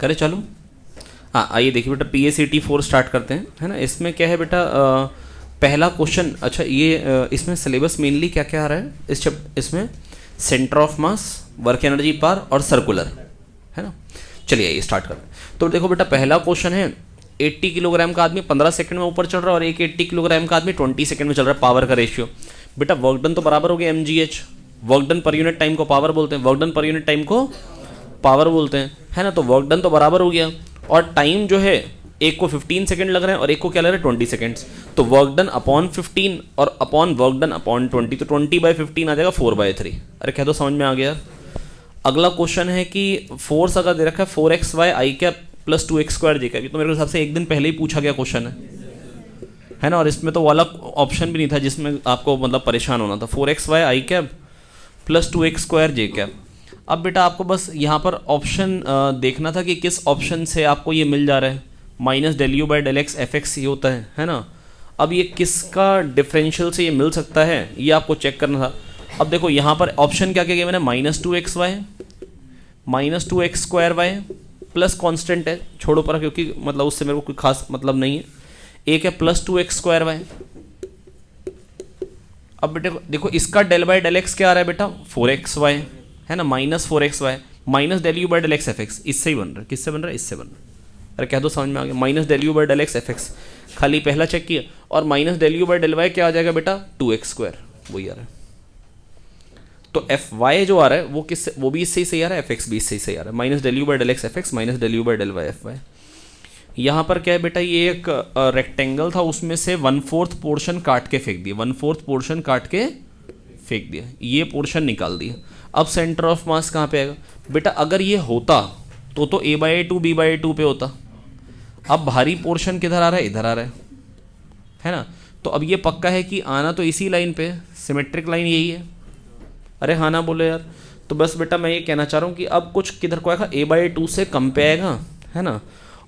करे चालू। हाँ आइए देखिए बेटा, PACT 4 स्टार्ट करते हैं, है ना। इसमें क्या है बेटा, पहला क्वेश्चन, अच्छा ये इसमें सिलेबस मेनली क्या क्या आ रहा है इसमें centre of mass, work energy power और सर्कुलर, है ना। चलिए ये स्टार्ट करते हैं। तो देखो बेटा पहला क्वेश्चन है, 80 किलोग्राम का आदमी 15 सेकंड में ऊपर चढ़ रहा है और एक 80 किलोग्राम का आदमी 20 सेकंड में चल रहा है, पावर का रेशियो। बेटा वर्क डन तो बराबर हो गया mgh, work done per unit time को पावर बोलते हैं, work done per unit time को पावर बोलते हैं, है ना। तो वर्क डन तो बराबर हो गया और टाइम जो है एक को 15 सेकंड लग रहे हैं और एक को क्या लग रहा है 20 सेकंड्स। तो वर्क डन अपॉन 15 और अपॉन वर्क डन अपॉन 20, तो 20/15 आ जाएगा 4/3। अरे कह दो समझ में आ गया। अगला क्वेश्चन है कि फोर्स अगर दे रखा है 4xy i cap plus 2x² j cap, तो मेरे हिसाब से एक दिन पहले ही पूछा गया क्वेश्चन है ना। और इसमें तो वाला ऑप्शन भी नहीं था जिसमें आपको मतलब परेशान होना था, 4xy i cap plus 2x² j cap. अब बेटा आपको बस यहाँ पर ऑप्शन देखना था कि किस ऑप्शन से आपको ये मिल जा रहा है, -∂u/∂x fx ये होता है ना। अब ये किसका डिफरेंशियल से ये मिल सकता है ये आपको चेक करना था। अब देखो यहाँ पर ऑप्शन क्या क्या किया मैंने, -2xy -2x² प्लस कांस्टेंट है, छोड़ो पर क्योंकि मतलब उससे मेरे को कोई खास मतलब नहीं है। एक है +2x²। अब बेटे देखो इसका ∂u/∂x क्या आ रहा है बेटा 4xy, है ना, -4xy -∂u/∂x fx, इससे ही बन रहा है। किससे बन रहा है, इससे बन रहा है। अरे कह दो समझ में आ गया, -∂u/∂x fx खाली पहला चेक किया और -∂u/∂y क्या आ जाएगा बेटा 2x², वही आ रहा है। तो fy जो आ रहा है वो किससे, वो भी इससे ही सही आ रहा है, fx भी इससे ही सही आ रहा है, -∂u/∂x fx -∂u/∂y fy। यहाँ पर क्या है बेटा, ये एक रेक्टेंगल था, उसमें से 1/4 पोर्शन काट के फेंक दिया, 1/4 पोर्शन काट के फेंक दिया, ये पोर्शन निकाल दिया। अब सेंटर ऑफ मास कहाँ पे आएगा बेटा, अगर ये होता तो a/2 b/2 पे होता। अब भारी पोर्शन किधर आ रहा है, इधर आ रहा है ना। तो अब ये पक्का है कि आना तो इसी लाइन पे, सिमेट्रिक लाइन यही है। अरे हाँ ना बोले यार। तो बस बेटा मैं ये कहना चाह रहा हूँ कि अब कुछ किधर को आएगा, a/2 से कम पे आएगा, है ना।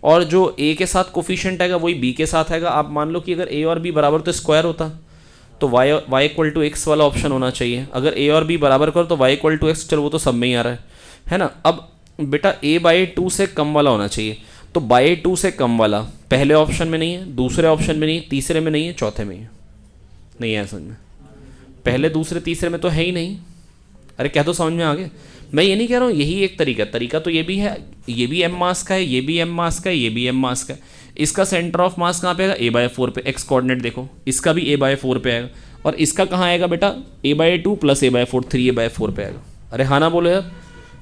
और जो a के साथ कोफिशिएंट आएगा वही b के साथ आएगा। आप मान लो कि अगर a और b बराबर तो स्क्वायर होता, तो y = x वाला ऑप्शन होना चाहिए। अगर a और b बराबर करो तो y = x, चलो वो तो सब में ही आ रहा है ना। अब बेटा a/2 से कम वाला होना चाहिए, तो by2 से कम वाला पहले ऑप्शन में नहीं है, दूसरे ऑप्शन में नहीं है, तीसरे में नहीं है, चौथे में नहीं है। समझ में, पहले दूसरे तीसरे में तो है ही नहीं। अरे क्या तो समझ में आ गया। मैं ये नहीं कह रहा हूँ यही एक तरीका तो ये भी है, ये भी m मास का है, ये भी m मास का है, ये भी m मास का है। इसका सेंटर ऑफ मास कहाँ पे आएगा, a/4 पे, x कोऑर्डिनेट देखो, इसका भी a/4 पे आएगा। और इसका कहाँ आएगा बेटा, a/2 + a/4, 3a/4 पे आएगा। अरे हाँ ना बोलो यार।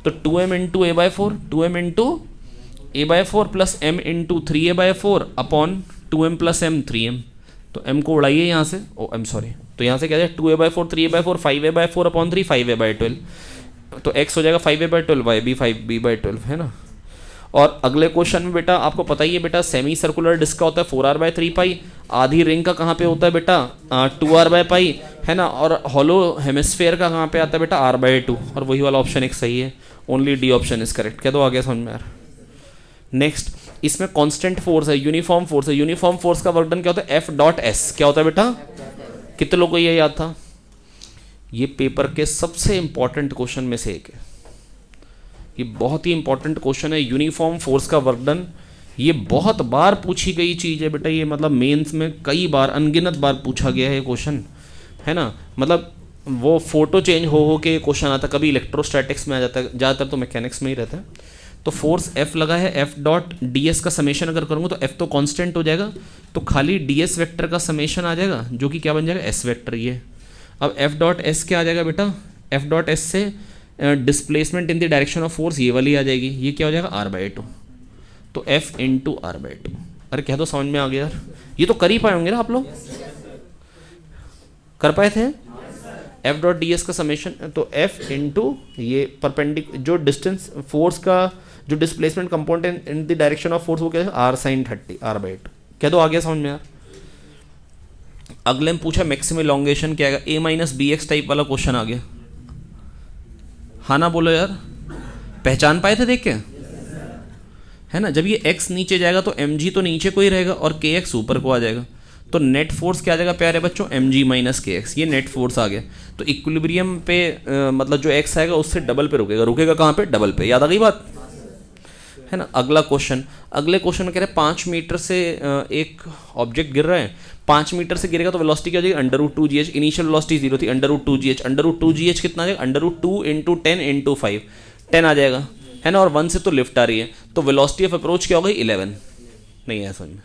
तो 2m × a/4, 2m × a/4 plus m × 3a/4 upon 2m + m 3m। तो m को उड़ाइए यहाँ से, सॉरी, तो यहाँ से क्या जाए 2a/4 3a/4 5a/4 upon 3 5a/12। तो x हो जाएगा 5a/12, y भी 5b/12, है ना। और अगले क्वेश्चन में बेटा आपको पता ही है बेटा, सेमी सर्कुलर डिस्क का होता है 4r/3 पाई, आधी रिंग का कहाँ पे होता है बेटा 2r/पाई, है ना। और हॉलो हेमिस्फेयर का कहाँ पे आता है बेटा r/2, और वही वाला ऑप्शन एक सही है, only D option is correct. क्या तो आ गया समझ में यार। नेक्स्ट, इसमें कांस्टेंट फोर्स है, यूनिफॉर्म फोर्स है। यूनिफॉर्म फोर्स का वर्क डन क्या होता है, F.S क्या होता है बेटा, कितने लोगों को ये याद था। ये पेपर के सबसे इंपॉर्टेंट क्वेश्चन में से एक है, ये बहुत ही इंपॉर्टेंट क्वेश्चन है, यूनिफॉर्म फोर्स का वर्क डन। ये बहुत बार पूछी गई चीज़ है बेटा, ये मतलब मेंस में कई बार, अनगिनत बार पूछा गया है क्वेश्चन, है ना। मतलब वो फोटो चेंज हो के क्वेश्चन आता, कभी इलेक्ट्रोस्टैटिक्स में आ जाता है, ज़्यादातर तो मैकेनिक्स में ही रहता है। तो फोर्स F लगा है, F.ds का समेशन अगर करूँगा तो F तो कांस्टेंट हो जाएगा, तो खाली ds वेक्टर का समेशन आ जाएगा जो कि क्या बन जाएगा, s वेक्टर। ये अब F.s क्या आ जाएगा बेटा, F.s से displacement in the direction of force ये वाली आ जाएगी, ये क्या हो जाएगा r/2, तो F × r/2। अरे कह दो समझ में आ गया यार। ये तो कर ही पाए होंगे ना आप लोग, कर पाए थे। F.ds का समेशन, तो F × ये परपेंडिकुलर जो डिस्टेंस फोर्स का जो displacement component in the direction of force वो क्या है, r sin 30 r/2। कह दो आ गया समझ में यार। अगले में पूछा मैक्सिमम इलॉन्गेशन क्या आएगा, a - bx टाइप वाला क्वेश्चन आ गया। हाँ ना बोलो यार, पहचान पाए थे देख के, है ना। जब ये x नीचे जाएगा तो mg तो नीचे को ही रहेगा और kx ऊपर को आ जाएगा, तो नेट फोर्स क्या आ जाएगा प्यारे बच्चों, mg - kx, ये नेट फोर्स आ गया। तो इक्विलिब्रियम पे मतलब जो x आएगा उससे डबल पे रुकेगा, रुकेगा कहाँ पे, डबल पे। याद आ गई बात, है ना। अगला क्वेश्चन, अगले क्वेश्चन में कह रहे हैं 5 मीटर से एक ऑब्जेक्ट गिर रहा है, 5 मीटर से गिरेगा तो वेलोसिटी क्या हो जाएगी, √2gh। इनिशियल वेलोसिटी 0 थी, √2gh। √2gh कितना आ जाएगा, √2 × 10 × 5, 10 आ जाएगा, है ना। और 1 से तो लिफ्ट आ रही है, तो वेलोसिटी ऑफ अप्रोच क्या हो गई, 11। नहीं है समझ में,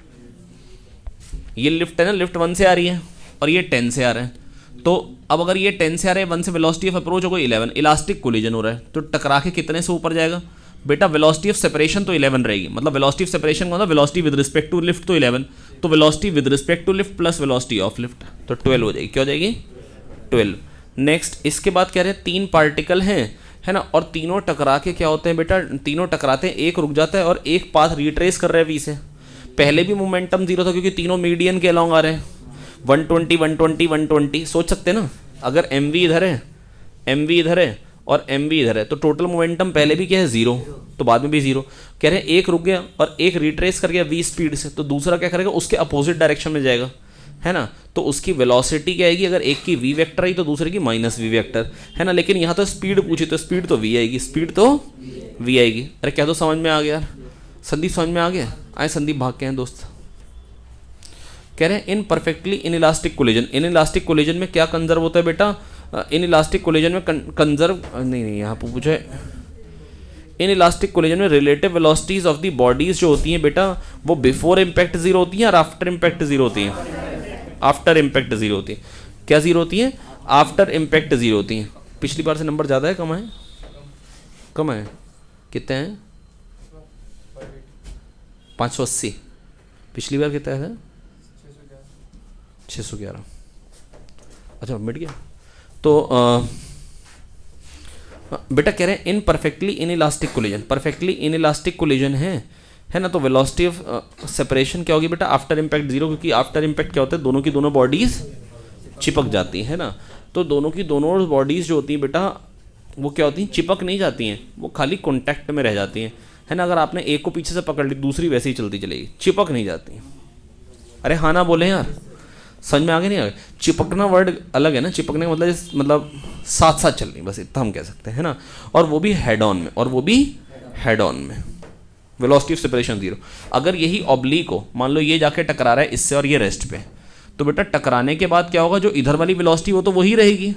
ये लिफ्ट है ना, लिफ्ट 1 से आ रही है और ये 10 से आ रहा है। तो अब अगर ये 10 से आ रहा है, 1 से वेलोसिटी ऑफ अप्रोच हो गई 11, इलास्टिक कोलिजन हो रहा है, तो टकरा के कितने से ऊपर जाएगा बेटा, वेलोसिटी ऑफ सेपरेशन तो 11 रहेगी। मतलब वेलोसिटी ऑफ सेपरेशन का मतलब velocity with respect to lift तो 11, तो velocity with respect to lift plus velocity of lift, तो 12 हो जाएगी। क्या हो जाएगी, 12। नेक्स्ट इसके बाद कह रहे हैं 3 पार्टिकल हैं, है ना, और तीनों टकरा के क्या होते हैं बेटा, तीनों टकराते हैं, एक रुक जाता है और एक पाथ रिट्रेस कर रहा है वी से। पहले भी मोमेंटम 0 था क्योंकि तीनों मीडियन के अलॉन्ग आ रहे हैं, 120 120 120। सोच सकते हैं ना, अगर mv इधर है, mv इधर है और mv इधर है, तो टोटल मोमेंटम पहले भी क्या है 0, तो बाद में भी 0। कह रहे हैं एक रुक गया और एक रिट्रेस कर गया v स्पीड से, तो दूसरा क्या करेगा, उसके अपोजिट डायरेक्शन में जाएगा, है ना। तो उसकी वेलोसिटी क्या आएगी, अगर एक की v वेक्टर आई तो दूसरे की -v वेक्टर, है ना। लेकिन यहाँ तो स्पीड पूछी, तो स्पीड तो v आएगी, स्पीड तो v आएगी। अरे क्या तो समझ में आ गया यार, संदीप समझ में आ गया। आए संदीप भाग के हैं दोस्त। कह रहे हैं in perfectly in elastic collision, in elastic collision में क्या कंजर्व होता है बेटा, इन इलास्टिक कोलिजन में कंजर्व नहीं यहाँ पर पूछा है, इन इलास्टिक कोलिजन में relative velocities of the bodies जो होती हैं बेटा, वो बिफोर इम्पैक्ट 0 होती हैं और आफ्टर इम्पैक्ट 0 होती हैं, आफ्टर इम्पैक्ट 0 होती है। क्या 0 होती है, आफ्टर इम्पैक्ट 0 होती हैं। पिछली बार से नंबर ज़्यादा है कम है, कम है, कितने हैं, 580। पिछली बार कितना है, 611। अच्छा मिट गया। तो बेटा कह रहे हैं in perfectly in elastic collision, perfectly in elastic collision है ना। तो वेलोसिटी ऑफ सेपरेशन क्या होगी बेटा, आफ्टर इम्पैक्ट 0, क्योंकि आफ्टर इम्पैक्ट क्या होता है, दोनों की दोनों बॉडीज चिपक जाती है ना। तो दोनों की दोनों बॉडीज जो होती हैं बेटा, वो क्या होती हैं, चिपक नहीं जाती हैं, वो खाली कॉन्टैक्ट में रह जाती हैं, है ना। अगर आपने एक को पीछे से पकड़ ली, दूसरी वैसे ही चलती चलेगी, चिपक नहीं जाती। अरे हाँ ना बोले यार, समझ में आगे नहीं आ गया। चिपकना वर्ड अलग है ना, चिपकने का मतलब साथ साथ चल रही, बस इतना हम कह सकते हैं ना। और वो भी हेड ऑन में, और वो भी हेड ऑन में, वेलोसिटी ऑफ सेपरेशन 0। अगर यही ऑब्लिक हो, मान लो ये जाके टकरा रहा है इससे और ये रेस्ट पे, तो बेटा टकराने के बाद क्या होगा, जो इधर वाली वेलोसिटी वो तो वही रहेगी,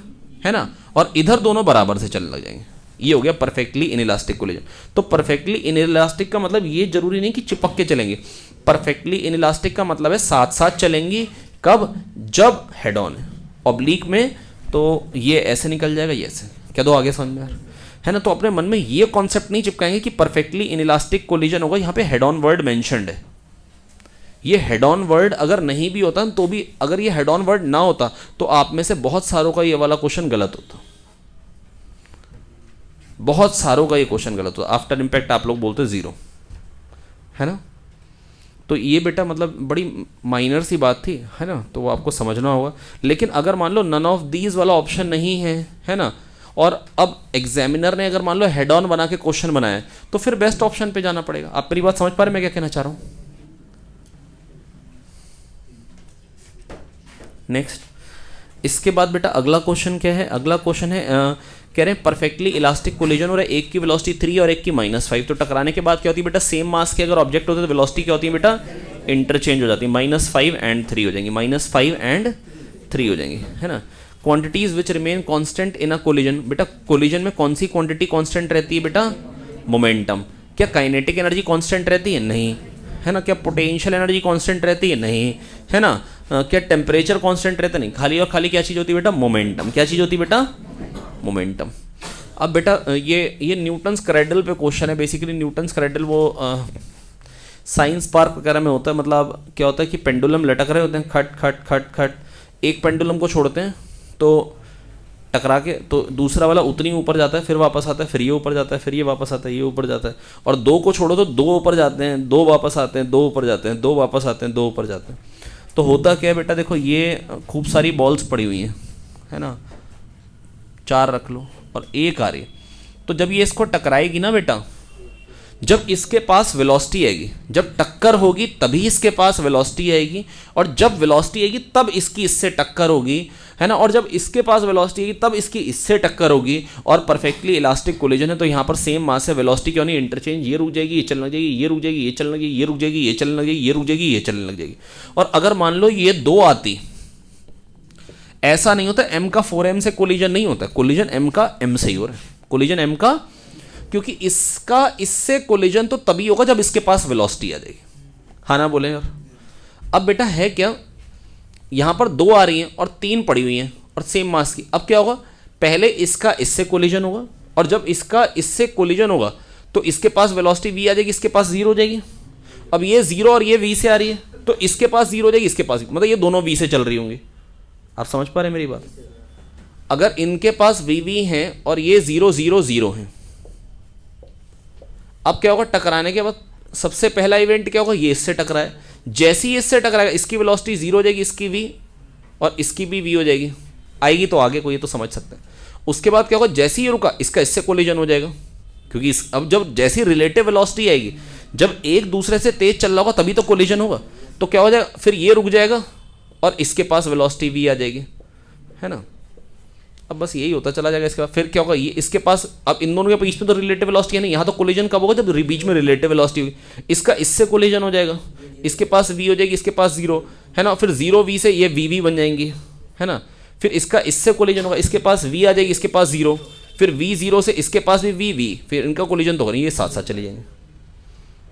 है ना, और इधर दोनों बराबर से चलने लग जाएंगे। ये हो गया परफेक्टली इनइलास्टिक कोलिजन। तो परफेक्टली इनइलास्टिक का मतलब ये जरूरी नहीं कि चिपक के चलेंगे, परफेक्टली इनइलास्टिक का मतलब है साथ साथ चलेंगी। कब, जब हेड ऑन है। ऑब्लिक में तो ये ऐसे निकल जाएगा, ये ऐसे। क्या दो आगे समझ में आ रहा है ना। तो अपने मन में ये कॉन्सेप्ट नहीं चिपकाएंगे कि परफेक्टली इनइलास्टिक कोलिजन होगा, यहाँ पे हेड ऑन वर्ड मेंशन्ड है। ये हेड ऑन वर्ड अगर नहीं भी होता तो भी, अगर ये हेड ऑन वर्ड ना होता तो आप में से बहुत सारों का ये वाला क्वेश्चन गलत होता, बहुत सारों का ये क्वेश्चन गलत होता। आफ्टर इम्पैक्ट आप लोग बोलते 0, है ना। तो ये बेटा मतलब बड़ी माइनर सी बात थी, है ना, तो वो आपको समझना होगा। लेकिन अगर मान लो नन ऑफ दीज वाला ऑप्शन नहीं है, है ना, और अब एग्जामिनर ने अगर मान लो हेड ऑन बना के क्वेश्चन बनाया, तो फिर बेस्ट ऑप्शन पे जाना पड़ेगा। आप मेरी बात समझ पा रहे मैं क्या कहना चाह रहा हूँ। नेक्स्ट इसके बाद बेटा अगला क्वेश्चन क्या है, अगला क्वेश्चन है कह रहे हैं परफेक्टली इलास्टिक कोलिजन हो रहा है, एक की वेलोसिटी 3 और एक की -5। तो टकराने के बाद क्या होती है बेटा, सेम मास के अगर ऑब्जेक्ट होते तो वेलोसिटी क्या होती है बेटा, इंटरचेंज हो जाती है, -5 and 3 हो जाएंगी, -5 and 3 हो जाएंगी, है ना। Quantities which remain constant in a collision, बेटा कोलिजन में कौन सी क्वांटिटी कांस्टेंट रहती है बेटा, मोमेंटम। क्या काइनेटिक एनर्जी कांस्टेंट रहती है, नहीं, है ना। क्या पोटेंशियल एनर्जी कांस्टेंट रहती है, नहीं, है ना। क्या टेम्परेचर कांस्टेंट रहता, नहीं। खाली और खाली क्या चीज़ होती है बेटा, मोमेंटम। क्या चीज़ होती है बेटा, मोमेंटम। अब बेटा ये न्यूटन्स क्रेडल पे क्वेश्चन है। बेसिकली न्यूटन्स क्रेडल वो साइंस पार्क वगैरह में होता है। मतलब क्या होता है कि पेंडुलम लटक रहे होते हैं, खट खट खट खट, एक पेंडुलम को छोड़ते हैं तो टकरा के, तो दूसरा वाला उतनी ऊपर जाता है, फिर वापस आता है, फिर ये ऊपर जाता है, फिर ये वापस आता है, ये ऊपर जाता है। और 2 को छोड़ो तो 2 ऊपर जाते हैं, 2 वापस आते हैं, 2 ऊपर जाते हैं, 2 वापस आते हैं, 2 ऊपर जाते हैं। तो होता क्या है बेटा, देखो ये खूब सारी बॉल्स पड़ी हुई हैं, है ना, 4 रख लो और एक आ रही है। तो जब ये इसको टकराएगी ना बेटा, जब इसके पास वेलोसिटी आएगी, जब टक्कर होगी तभी इसके पास वेलोसिटी आएगी, और जब वेलोसिटी आएगी तब इसकी इससे टक्कर होगी, है ना, और जब इसके पास वेलोसिटी आएगी तब इसकी इससे टक्कर होगी, और परफेक्टली इलास्टिक कोलिजन है तो यहाँ पर सेम मास है, वेलोसिटी क्यों नहीं, इंटरचेंज, ये रुक जाएगी, ये चलने लग जाएगी, ये रुक जाएगी, ये चलने लगेगी, ये रुक जाएगी, ये चलने लग जाएगी, ये रुक जाएगी, ये चलने लग जाएगी। और अगर मान लो ये दो आती, ऐसा नहीं होता m का 4m से कोलिजन नहीं होता, कोलिजन m का m से ही हो रहा है, कोलिजन m का, क्योंकि इसका इससे कोलिजन तो तभी होगा जब इसके पास वेलोसिटी आ जाएगी। हाँ ना बोले यार। अब बेटा है क्या, यहां पर दो आ रही हैं और तीन पड़ी हुई हैं और सेम मास की, अब क्या होगा, पहले इसका इससे कोलिजन होगा, और जब इसका इससे कोलिजन होगा तो इसके पास वेलोसिटी v आ जाएगी, इसके पास जीरो हो जाएगी। अब ये जीरो और ये v से आ रही है तो इसके पास जीरो हो जाएगी, इसके पास, मतलब ये दोनों v से चल रही होंगी। आप समझ पा रहे हैं मेरी बात? अगर इनके पास v हैं और ये 0 0 0 हैं, अब क्या होगा, टकराने के बाद सबसे पहला इवेंट क्या होगा, ये इससे टकराए, जैसे ही इससे टकराएगा इसकी वेलोसिटी 0 हो जाएगी, इसकी v और इसकी भी v हो जाएगी, आएगी तो आगे को, ये तो समझ सकते हैं। उसके बाद क्या होगा, जैसे ही ये रुका इसका इससे कोलिजन हो जाएगा, क्योंकि अब जब जैसी रिलेटिव वेलोसिटी आएगी, जब एक दूसरे से तेज चल रहा होगा तभी तो कोलिजन होगा, तो क्या हो जाएगा, फिर ये रुक जाएगा और इसके पास वेलोसिटी v आ जाएगी, है ना। अब बस यही होता चला जाएगा। इसके बाद फिर क्या होगा, ये इसके पास, अब इन दोनों के बीच में तो रिलेटिव वेलोसिटी है नहीं, यहाँ तो कोलिजन कब होगा, जब बीच में रिलेटिव वेलोसिटी होगी, इसका इससे कोलिजन हो जाएगा, इसके पास v हो जाएगी, इसके पास जीरो, है ना, फिर जीरो v से ये v बन जाएंगी, है ना, फिर इसका इससे कोलिजन होगा, इसके पास v आ जाएगी, इसके पास जीरो, फिर v जीरो से इसके पास भी v, फिर इनका कोलिजन तो होगा नहीं, ये साथ साथ चले जाएंगे,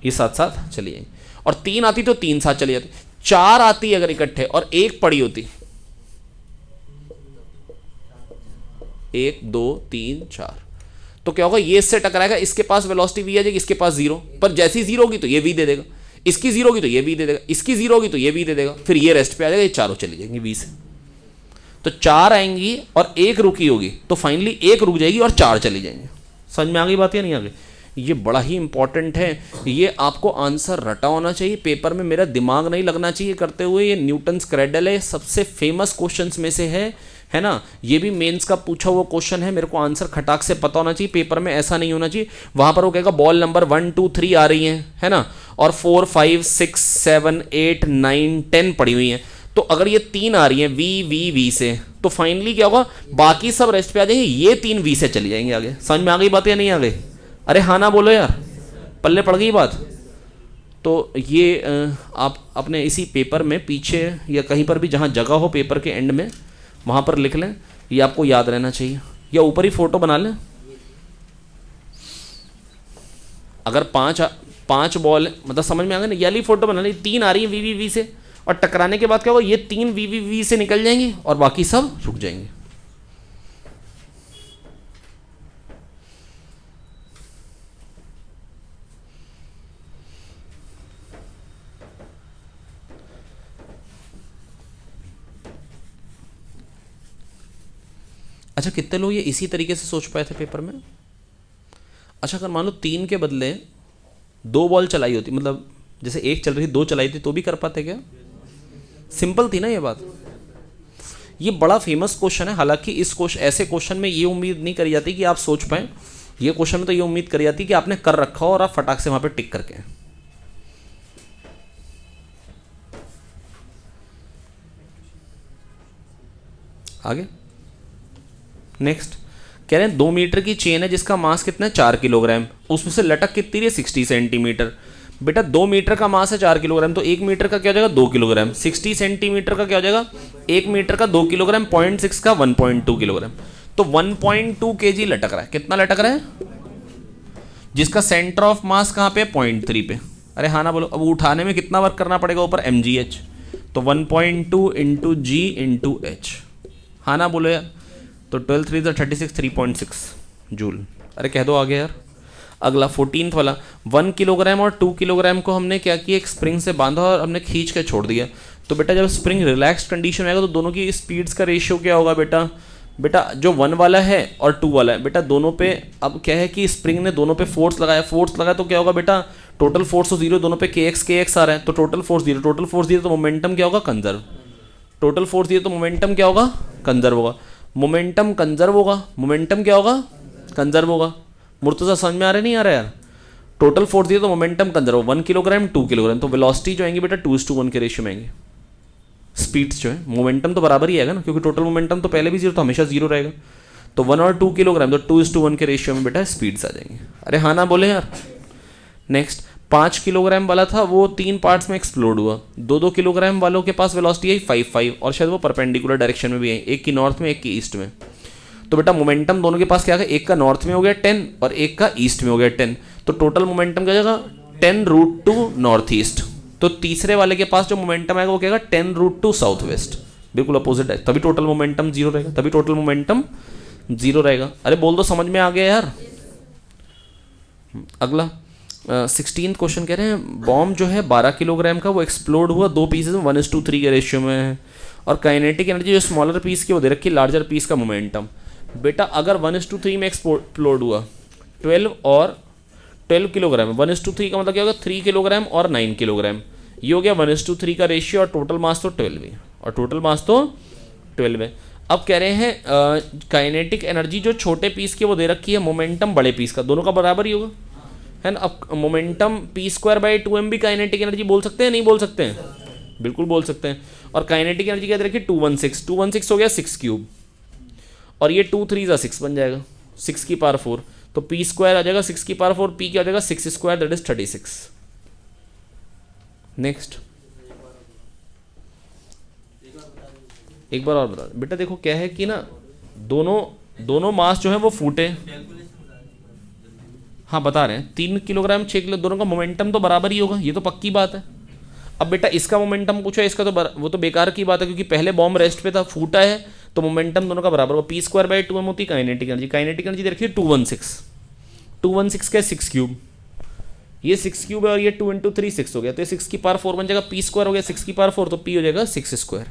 ये साथ साथ चली जाएंगे। और तीन आती तो तीन साथ चली जाती, चार आती अगर इकट्ठे और एक पड़ी होती, 1 2 3 4, तो क्या होगा, ये इससे टकराएगा, इसके पास वेलोसिटी v आ जाएगी, इसके पास जीरो, पर जैसी जीरो होगी तो ये v दे देगा, इसकी जीरो होगी तो ये v दे देगा, इसकी जीरो होगी तो ये v दे देगा, फिर ये रेस्ट पे आ जाएगा, ये चारों चली जाएंगी v से। तो चार आएंगी और एक रुकी होगी, तो फाइनली एक रुक जाएगी और चार चली जाएंगी। समझ में आ गई बात या नहीं आ गई? ये बड़ा ही इंपॉर्टेंट है, ये आपको आंसर रटा होना चाहिए, पेपर में मेरा दिमाग नहीं लगना चाहिए करते हुए। ये न्यूटन्स क्रेडल है, सबसे फेमस क्वेश्चंस में से है ना, ये भी मेंस का पूछा हुआ क्वेश्चन है, मेरे को आंसर खटाक से पता होना चाहिए, पेपर में ऐसा नहीं होना चाहिए। वहां पर वो कहेगा बॉल नंबर 1 2 3 आ रही है ना, और 4 5 6 7 8 9 10 पड़ी हुई हैं, तो अगर ये तीन आ रही हैं v से, तो फाइनली क्या होगा, बाकी सब रेस्ट पे आ जाएंगे, ये तीन v से चली जाएंगे आगे। समझ में आ गई बात या नहीं आ गई? अरे हाँ ना बोलो यार, पल्ले पड़ गई बात। तो ये आप अपने इसी पेपर में पीछे या कहीं पर भी जहाँ जगह हो पेपर के एंड में, वहाँ पर लिख लें, ये आपको याद रहना चाहिए, या ऊपर ही फोटो बना लें। अगर पांच बॉल, मतलब समझ में आ गया ना, ये फोटो बना लें, तीन आ रही है वी से, और टकराने के बाद क्या होगा, ये तीन वी से निकल जाएंगी और बाकी सब रुक जाएंगे। अच्छा, कितने लोग ये इसी तरीके से सोच पाए थे पेपर में? अच्छा, अगर मान लो तीन के बदले दो बॉल चलाई होती, मतलब जैसे एक चल रही दो चलाई थी, तो भी कर पाते क्या? सिंपल थी ना ये बात। ये बड़ा फेमस क्वेश्चन है, हालांकि इस ऐसे क्वेश्चन में ये उम्मीद नहीं करी जाती कि आप सोच पाए, ये क्वेश्चन में तो ये उम्मीद करी जाती कि आपने कर रखा हो और आप फटाक से वहां पे टिक करके। आगे नेक्स्ट कह रहे हैं 2 मीटर की चेन है जिसका मास कितना है 4 किलोग्राम, उसमें से लटक कितनी है 60 सेंटीमीटर। बेटा 2 मीटर का मास है 4 किलोग्राम, तो 1 मीटर का क्या हो जाएगा 2 किलोग्राम, 60 सेंटीमीटर का क्या हो जाएगा 1 मीटर का 2 किलोग्राम, 0.6 का 1.2 किलोग्राम, तो 1.2 kg लटक रहा है। कितना लटक रहा है? जिसका सेंटर ऑफ मास कहाँ पे? 0.3 पे। अरे हाँ ना बोलो। अब उठाने में कितना वर्क करना पड़ेगा ऊपर? mgh, तो 1.2 इंटू जी इंटू एच। हाँ ना बोलो यार। तो 12 3 36 3.6 जूल। अरे कह दो आगे यार। अगला 14th वाला 1 किलोग्राम और 2 किलोग्राम को हमने क्या किया, एक स्प्रिंग से बांधा और हमने खींच के छोड़ दिया। तो बेटा जब स्प्रिंग रिलैक्स्ड कंडीशन में आएगा तो दोनों की स्पीड्स का रेशियो क्या होगा बेटा? बेटा जो 1 वाला है और 2 वाला है, बेटा दोनों पे अब क्या है कि स्प्रिंग ने दोनों पे फोर्स लगाया तो क्या होगा बेटा? टोटल फोर्स तो 0, दोनों पे kx आ रहा है, तो टोटल फोर्स 0 तो मोमेंटम क्या होगा? कंजर्व। टोटल फोर्स 0 तो मोमेंटम क्या होगा? कंजर्व होगा। मोमेंटम कंजर्व होगा, मोमेंटम क्या होगा? कंजर्व होगा। मुर्तजा समझ में आ रहा है नहीं आ रहा यार? टोटल फोर्स दिया तो मोमेंटम कंजर्व 1 किलोग्राम 2 किलोग्राम, तो वेलोसिटी जो आएंगी बेटा 2:1 के रेशियो में आएंगे। स्पीड्स जो है मोमेंटम तो बराबर ही आएगा ना, क्योंकि टोटल मोमेंटम तो पहले भी जीरो तो हमेशा जीरो रहेगा। तो 1 और 2 किलोग्राम तो 2:1 के रेशियो में बेटा स्पीड्स आ जाएंगे। अरे हाँ ना बोले यार। नेक्स्ट 5 किलोग्राम वाला था वो 3 पार्ट्स में एक्सप्लोड हुआ। 2-2 किलोग्राम वालों के पास वेलोसिटी आई 5-5 और शायद वो परपेंडिकुलर डायरेक्शन में भी आई, एक की नॉर्थ में एक की ईस्ट में। तो बेटा मोमेंटम दोनों के पास क्या है, एक का नॉर्थ में हो गया 10 और एक का ईस्ट में हो गया 10। तो टोटल मोमेंटम क्या जाएगा 10√2 नॉर्थ ईस्ट। तो तीसरे वाले के पास जो मोमेंटम आएगा वो क्या 10√2 साउथ वेस्ट, बिल्कुल अपोजिट है, तभी टोटल मोमेंटम जीरो रहेगा, तभी टोटल मोमेंटम जीरो रहेगा। अरे बोल दो समझ में आ गया यार। अगला 16 क्वेश्चन कह रहे हैं बॉम्ब जो है 12 किलोग्राम का वो एक्सप्लोड हुआ 2 पीसेज में 1:3 के रेशियो में है, और काइनेटिक एनर्जी जो स्मॉलर पीस की वो दे रखी लार्जर पीस का मोमेंटम। बेटा अगर 1:3 में एक्सप्लोड हुआ 12 किलोग्राम, 1:3 का मतलब क्या होगा 3 किलोग्राम और 9 किलोग्राम, ये हो गया 1:3 का रेशियो, और टोटल मास तो 12 है, और टोटल मास तो 12 है। अब कह रहे हैं काइनेटिक एनर्जी जो छोटे पीस की वो दे रखी है, मोमेंटम बड़े पीस का, दोनों का बराबर ही होगा, है ना। अब मोमेंटम p²/2m भी काइनेटिक एनर्जी बोल सकते हैं, नहीं बोल सकते हैं, बिल्कुल बोल सकते हैं। और काइनेटिक एनर्जी क्या दे रखी है 216 हो गया 6³ और ये 2 3 6 बन जाएगा 6 की पावर 4, तो p² आ जाएगा 6 की पावर 4, p क्या आ जाएगा 6² दैट इज 36। नेक्स्ट एक बार और बता बेटा, देखो क्या है कि ना दोनों मास जो है वो फूटे, हाँ बता रहे हैं 3 किलोग्राम 6 किलो दोनों का मोमेंटम तो बराबर ही होगा, ये तो पक्की बात है। अब बेटा इसका मोमेंटम पूछो, इसका तो वो तो बेकार की बात है, क्योंकि पहले बॉम्ब रेस्ट पे था, फूटा है, तो मोमेंटम दोनों का बराबर होगा। p²/2m होती है काइनेटिक एनर्जी, काइनेटिक एनर्जी देखिए 216 का 6³, ये 6³ है और ये 2 × 3 6 हो गया, तो ये 6 की पावर 4 बन जाएगा, p² हो गया 6 की पावर 4, तो p हो जाएगा 6²।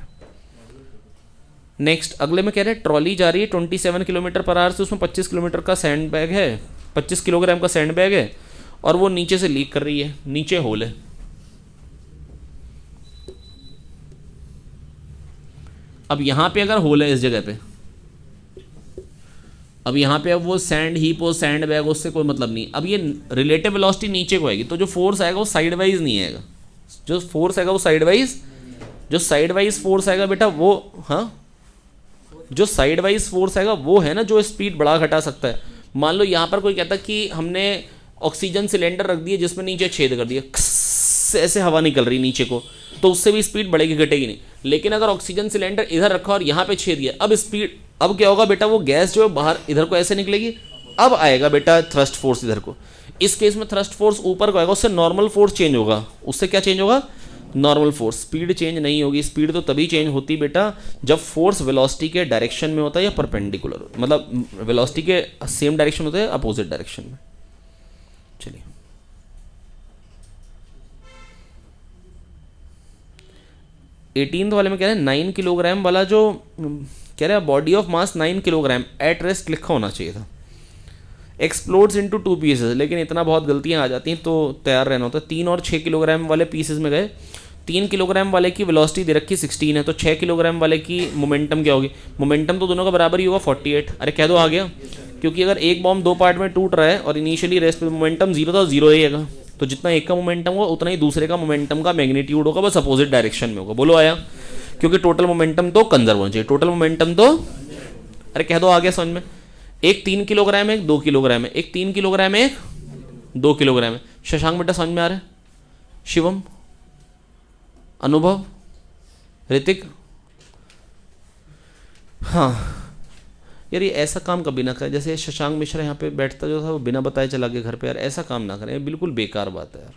नेक्स्ट अगले में कह रहे हैं ट्रॉली जा रही है 27 किलोमीटर/आवर से, उसमें 25 किलोमीटर का सैंड बैग है, 25 किलोग्राम का सैंड बैग है, और वो नीचे से लीक कर रही है, नीचे होल है। अब यहां पे अगर होल है इस जगह पे, अब यहाँ पे अब वो सैंड हीप हो सैंड बैग उससे कोई मतलब नहीं, अब ये रिलेटिव वेलोसिटी नीचे को आएगी, तो जो फोर्स आएगा वो साइड वाइज नहीं आएगा, जो फोर्स आएगा वो साइड वाइज फोर्स आएगा बेटा वो, हाँ जो साइड वाइज फोर्स आएगा वो है ना जो स्पीड बढ़ा घटा सकता है। मान लो यहाँ पर कोई कहता कि हमने ऑक्सीजन सिलेंडर रख दिया जिसमें नीचे छेद कर दिया, ऐसे हवा निकल रही नीचे को, तो उससे भी स्पीड बढ़ेगी घटेगी नहीं। लेकिन अगर ऑक्सीजन सिलेंडर इधर रखा और यहाँ पे छेद दिया, अब क्या होगा बेटा, वो गैस जो है बाहर इधर को ऐसे निकलेगी, अब आएगा बेटा थ्रस्ट फोर्स इधर को। इस केस में थ्रस्ट फोर्स ऊपर को आएगा, उससे नॉर्मल फोर्स चेंज होगा, उससे क्या चेंज होगा नॉर्मल फोर्स, स्पीड चेंज नहीं होगी। स्पीड तो तभी चेंज होती बेटा जब फोर्स वेलोसिटी के डायरेक्शन में होता है या परपेंडिकुलर, मतलब वेलोसिटी के सेम डायरेक्शन होता है अपोजिट डायरेक्शन में। चलिए 18th वाले में कह रहे हैं 9 किलोग्राम वाला जो कह रहे हैं body of mass 9 kilogram at rest लिखा होना चाहिए था, एक्सप्लोड्स इनटू 2 पीसेस, लेकिन इतना बहुत गलतियां आ जाती हैं तो तैयार रहना होता है। 3 और 6 किलोग्राम वाले पीसेस में गए, 3 किलोग्राम वाले की वेलोसिटी दे रखी 16 है, तो 6 किलोग्राम वाले की मोमेंटम क्या होगी, मोमेंटम तो दोनों का बराबर ही होगा 48। अरे कह दो आ गया, क्योंकि अगर एक बॉम्ब 2 पार्ट में टूट रहा है और इनिशियली रेस्ट पे मोमेंटम 0 था, 0 रहेगा, तो जितना एक का मोमेंटम होगा उतना ही दूसरे का मोमेंटम का मैग्नीट्यूड होगा, बस अपोजिट डायरेक्शन में होगा। बोलो आया, क्योंकि टोटल मोमेंटम तो कंजर्व होना चाहिए, टोटल मोमेंटम तो, अरे कह दो आ गया समझ में। एक 3 किलोग्राम है, एक 2 किलोग्राम है, एक 3 किलोग्राम है, एक 2 किलोग्राम है। शशांक बेटा समझ में आ रहा है, शिवम, अनुभव, ऋतिक, हाँ यार ये ऐसा काम कभी ना करें, जैसे शशांक मिश्रा यहाँ पे बैठता जो था वो बिना बताए चला गया घर पे, यार ऐसा काम ना करें, ये बिल्कुल बेकार बात है यार।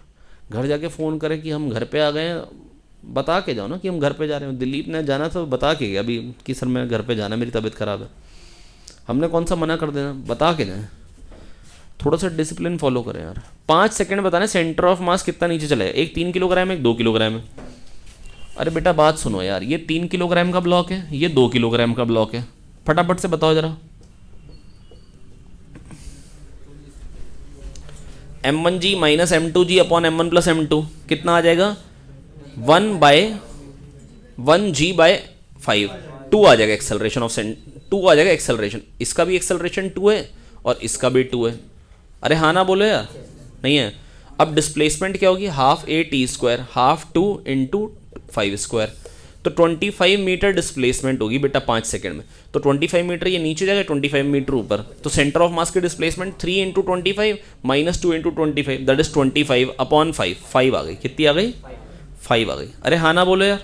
घर जाके फ़ोन करें कि हम घर पे आ गए हैं, बता के जाओ ना कि हम घर पे जा रहे हैं। दिलीप ने जाना था बता के गया अभी कि सर मैं घर पे जाना, मेरी तबीयत ख़राब है, हमने कौन सा मना कर देना, बता के जाए, थोड़ा सा डिसिप्लिन फॉलो करें यार। 5 सेकंड बताना सेंटर ऑफ मास कितना नीचे चला है, एक 3 किलोग्राम है, एक 2 किलोग्राम है। अरे बेटा बात सुनो यार, ये 3 किलोग्राम का ब्लॉक है, ये 2 किलोग्राम का ब्लॉक है, फटाफट से बताओ जरा। m1g minus m2g upon m1 plus m2 कितना आ जाएगा, 1/1g/5, 2 आ जाएगा एक्सेलरेशन ऑफ 2 आ जाएगा एक्सेलरेशन, इसका भी एक्सेलरेशन 2 है और इसका भी 2 है। अरे हाँ ना बोलो यार, नहीं है। अब डिस्प्लेसमेंट क्या होगी, half A T square half 2 into 5 square, तो 25 मीटर डिस्प्लेसमेंट होगी बेटा 5 सेकंड में। तो 25 मीटर ये नीचे जाएगा, 25 मीटर ऊपर, तो सेंटर ऑफ मास की displacement 3 into 25 minus 2 into 25 that is 25 upon 5, 5 आ गई। कितनी आ गई, 5 आ गई। अरे हाँ ना बोलो यार,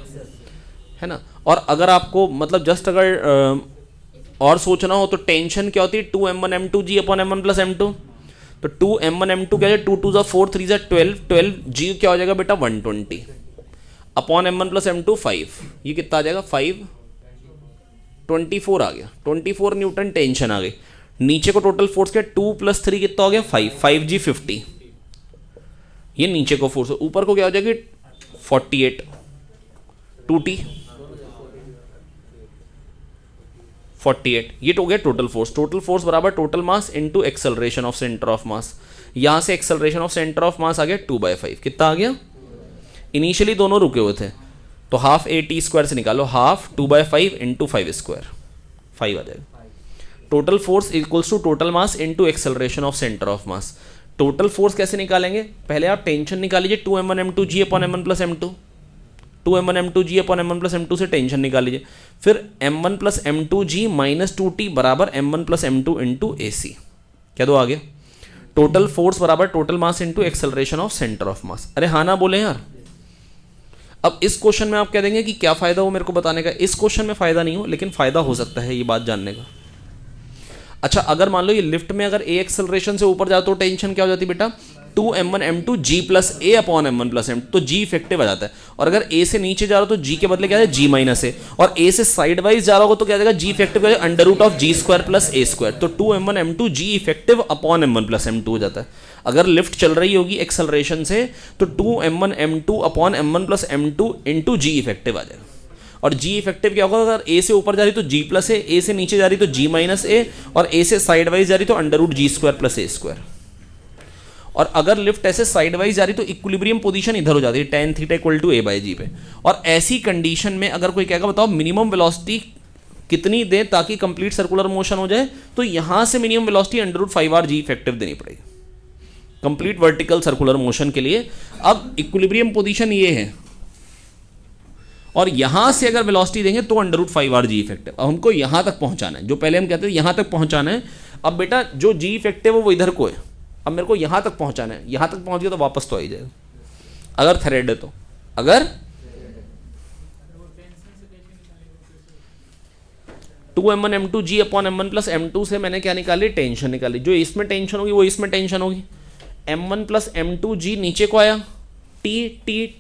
है ना। और अगर आपको मतलब जस्ट अगर और सोचना हो तो टेंशन क्या होती है, 2m1 m2 g upon m1 plus m2, तो 2m1 m2 क्या है, 2 2 4 3 12 12 g क्या हो जाएगा बेटा 120 अपॉन m1 प्लस m2 5, ये कितना आ जाएगा 5 24 आ गया, 24 न्यूटन टेंशन आ गई। नीचे को टोटल फोर्स क्या, 2 + 3 कितना हो गया 5, 5g 50, ये नीचे को फोर्स, ऊपर को क्या हो जाएगी 48 2t 48, ये तो हो गया टोटल फोर्स। टोटल फोर्स बराबर total mass into acceleration of centre of mass. यहां से acceleration of centre of mass आ गया 2/5, कितना आ गया, इनिशियली दोनों रुके हुए थे, तो हाफ ए टी स्क्वायर से निकालो, हाफ 2/5 इंटू 5 स्क्वायर, 5 आ जाएगा। Total force equals to total mass into acceleration of centre of mass. Total force कैसे निकालेंगे, पहले आप टेंशन निकाल लीजिए, 2m1 m2 g upon m1 plus m2, 2m1 m2 g upon m1 plus m2 से tension निकाल लीजिए, फिर m1 plus m2 g minus 2t बराबर m1 प्लस m2 इंटू ए सी, क्या दो आ गया, टोटल फोर्स बराबर total mass into acceleration of centre of मास। अरे हाँ ना बोले यार। अब इस क्वेश्चन में आप कह देंगे कि क्या फायदा हो मेरे को बताने का, इस क्वेश्चन में फायदा नहीं हो लेकिन फायदा हो सकता है ये बात जानने का। अच्छा अगर मान लो ये लिफ्ट में अगर ए एक्सेलरेशन से ऊपर जाता तो टेंशन क्या हो जाती बेटा, 2m1 m2 g प्लस ए अपॉन m1 प्लस m, तो g इफेक्टिव आ जाता है। और अगर a से नीचे जा रहा हो तो g के बदले क्या है g माइनस ए, और a से साइड वाइज जा रहा होगा तो क्या आ जाएगा, g effective under root of g square plus a square, तो 2m1 m2 g effective upon m1 plus m2 हो जाता है। अगर लिफ्ट चल रही होगी एक्सेलरेशन से तो 2m1 m2 upon m1 plus m2 into g effective आ जाएगा। और g इफेक्टिव क्या होगा, अगर a से ऊपर जा रही तो g प्लस ए से नीचे जा रही तो g माइनस ए, और a से साइड वाइज जा रही तो under root g square plus a square. और अगर लिफ्ट ऐसे साइड वाइज जा रही तो इक्विलिब्रियम पोजीशन इधर हो जाती है, tan theta equal to a/g पे। और ऐसी कंडीशन में अगर कोई कहेगा बताओ मिनिमम वेलोसिटी कितनी दे ताकि कंप्लीट सर्कुलर मोशन हो जाए, तो यहां से minimum velocity under root 5r g effective देनी पड़ेगी कंप्लीट वर्टिकल सर्कुलर मोशन के लिए। अब इक्विलिब्रियम पोजीशन ये है, और यहां से अगर वेलोसिटी देंगे तो under root 5r g effective. अब हमको यहां तक पहुंचाना है, जो पहले हम कहते थे यहां तक पहुंचाना है। अब बेटा जो g इफेक्टिव है वो इधर को है, अब मेरे को यहां तक पहुंचाना है, यहां तक पहुंच गया तो वापस तो आ ही जाएगा अगर थ्रेड है तो। अगर 2m1 m2 g upon m1 plus m2 से मैंने क्या निकाली, टेंशन निकाली, जो इसमें टेंशन होगी वो इसमें टेंशन होगी। m1 प्लस m2 g नीचे को आया, t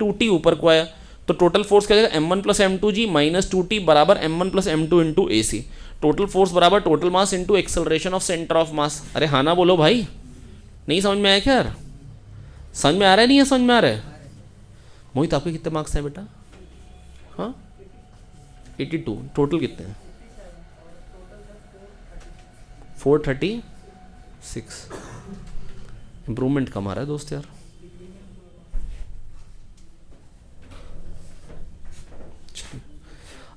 2t ऊपर को आया, तो टोटल फोर्स क्या जाएगा, m1 plus m2 g minus 2t बराबर m1 प्लस m2 इंटू ए सी। टोटल फोर्स बराबर total mass into acceleration of centre of मास। अरे हाँ ना बोलो भाई, नहीं समझ में आया क्या यार, समझ में आ रहा है, नहीं है समझ में आ रहा है। मोहित आपके कितने मार्क्स हैं बेटा, हाँ 82, टोटल कितने हैं 436, इंप्रूवमेंट कम आ रहा है दोस्त यार।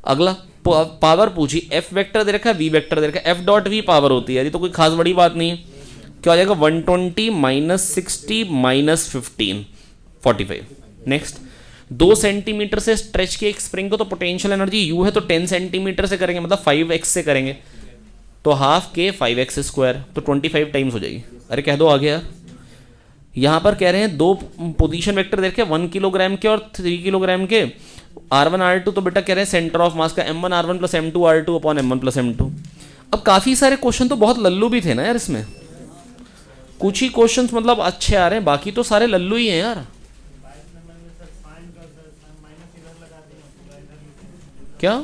अगला पावर पूछी, एफ वेक्टर दे रखा है, वी वेक्टर दे रखा है, एफ डॉट वी पावर होती है, ये तो कोई खास बड़ी बात नहीं है। क्या हो जाएगा 120 माइनस 60 माइनस 15 45। नेक्स्ट 2 सेंटीमीटर से स्ट्रेच की एक स्प्रिंग को तो पोटेंशियल एनर्जी यू है, तो 10 सेंटीमीटर से करेंगे मतलब 5x से करेंगे, तो हाफ के 5x स्क्वायर, तो 25 टाइम्स हो जाएगी। अरे कह दो आगे यार। यहाँ पर कह रहे हैं दो पोजीशन वेक्टर देख के 1 किलोग्राम के और 3 किलोग्राम के, R1 R2, तो बेटा कह रहे हैं सेंटर ऑफ मास का m1 R1 plus m2 R2 upon m1 plus m2। अब काफ़ी सारे क्वेश्चन तो बहुत लल्लू भी थे ना यार इसमें, कुछ ही क्वेश्चंस मतलब अच्छे आ रहे हैं, बाकी तो सारे लल्लू ही हैं यार। क्या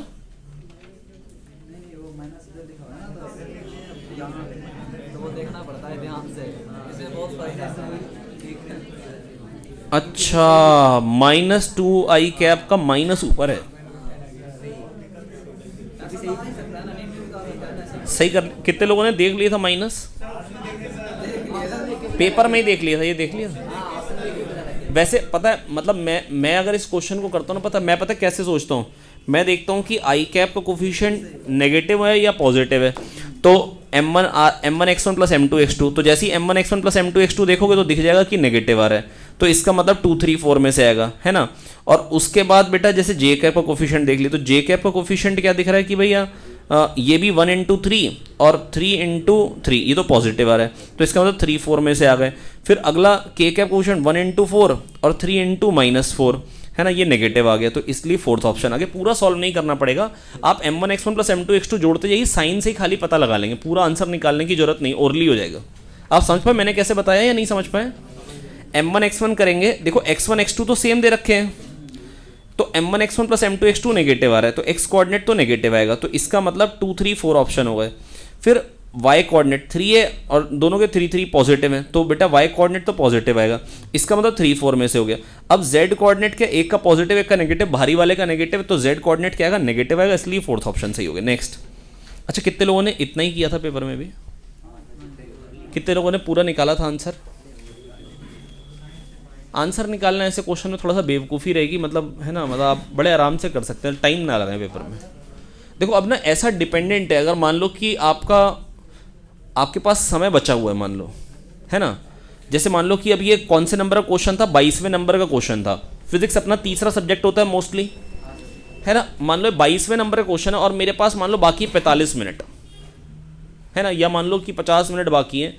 अच्छा, -2i कैप का माइनस ऊपर है, सही कर। कितने लोगों ने देख लिया था माइनस, पेपर में ही देख लिया था, ये देख लिया था। वैसे पता है मतलब मैं अगर इस क्वेश्चन को करता हूँ ना, मैं पता कैसे सोचता हूँ, मैं देखता हूँ कि आई कैप का कोफिशिएंट नेगेटिव है या पॉजिटिव है, तो m1x1 प्लस m2x2, तो जैसे ही m1x1 प्लस m2x2 देखोगे तो दिख जाएगा कि नेगेटिव आ रहा है, तो इसका मतलब 2 3 4 में से आएगा, है ना। और उसके बाद बेटा जैसे जे कैप का कोफिशिएंट देख ली, तो जे कैप का कोफिशिएंट क्या दिख रहा है कि भैया ये भी 1 इंटू 3 और 3 इंटू 3, ये तो पॉजिटिव आ रहा है, तो इसका मतलब 3 4 में से आ गए। फिर अगला के कैप कोफिशिएंट 1 इंटू 4 और 3 इंटू -4, है ना, ये नेगेटिव आ गया, तो इसलिए फोर्थ ऑप्शन आ गया। पूरा सॉल्व नहीं करना पड़ेगा, आप m1x1 प्लस m2x2 जोड़ते जाइए, साइन से ही खाली पता लगा लेंगे, पूरा आंसर निकालने की जरूरत नहीं, ओरली हो जाएगा। आप समझ पाए मैंने कैसे बताया या नहीं समझ पाए? m1x1 करेंगे, देखो x1 x2 तो सेम दे रखे हैं, तो m1x1 प्लस m2x2 नेगेटिव आ रहा है, तो x कोऑर्डिनेट तो नेगेटिव आएगा, तो इसका मतलब 2 3 4 ऑप्शन हो गए। फिर y कोऑर्डिनेट 3 है और दोनों के 3 3 पॉजिटिव हैं, तो बेटा y कोऑर्डिनेट तो पॉजिटिव आएगा, इसका मतलब 3 4 में से हो गया। अब z कोऑर्डिनेट के एक का पॉजिटिव एक का नेगेटिव, भारी वाले का नेगेटिव, तो z कोऑर्डिनेट क्या आएगा? नेगेटिव आएगा, इसलिए फोर्थ ऑप्शन सही हो गया। नेक्स्ट, अच्छा कितने लोगों ने इतना ही किया था पेपर में भी? कितने लोगों ने पूरा निकाला था आंसर? आंसर निकालना ऐसे क्वेश्चन में थोड़ा सा बेवकूफ़ी रहेगी, मतलब है ना, मतलब आप बड़े आराम से कर सकते हैं, टाइम ना लगाएं पेपर में। देखो अब ना ऐसा डिपेंडेंट है, अगर मान लो कि आपके पास समय बचा हुआ है, मान लो, है ना, जैसे मान लो कि अब ये कौन से नंबर का क्वेश्चन था? 22वें नंबर का क्वेश्चन था। फिजिक्स अपना तीसरा सब्जेक्ट होता है मोस्टली, है ना, मान लो 22वें नंबर का क्वेश्चन है और मेरे पास मान लो बाकी 45 मिनट, है ना, या मान लो कि 50 मिनट बाकी हैं,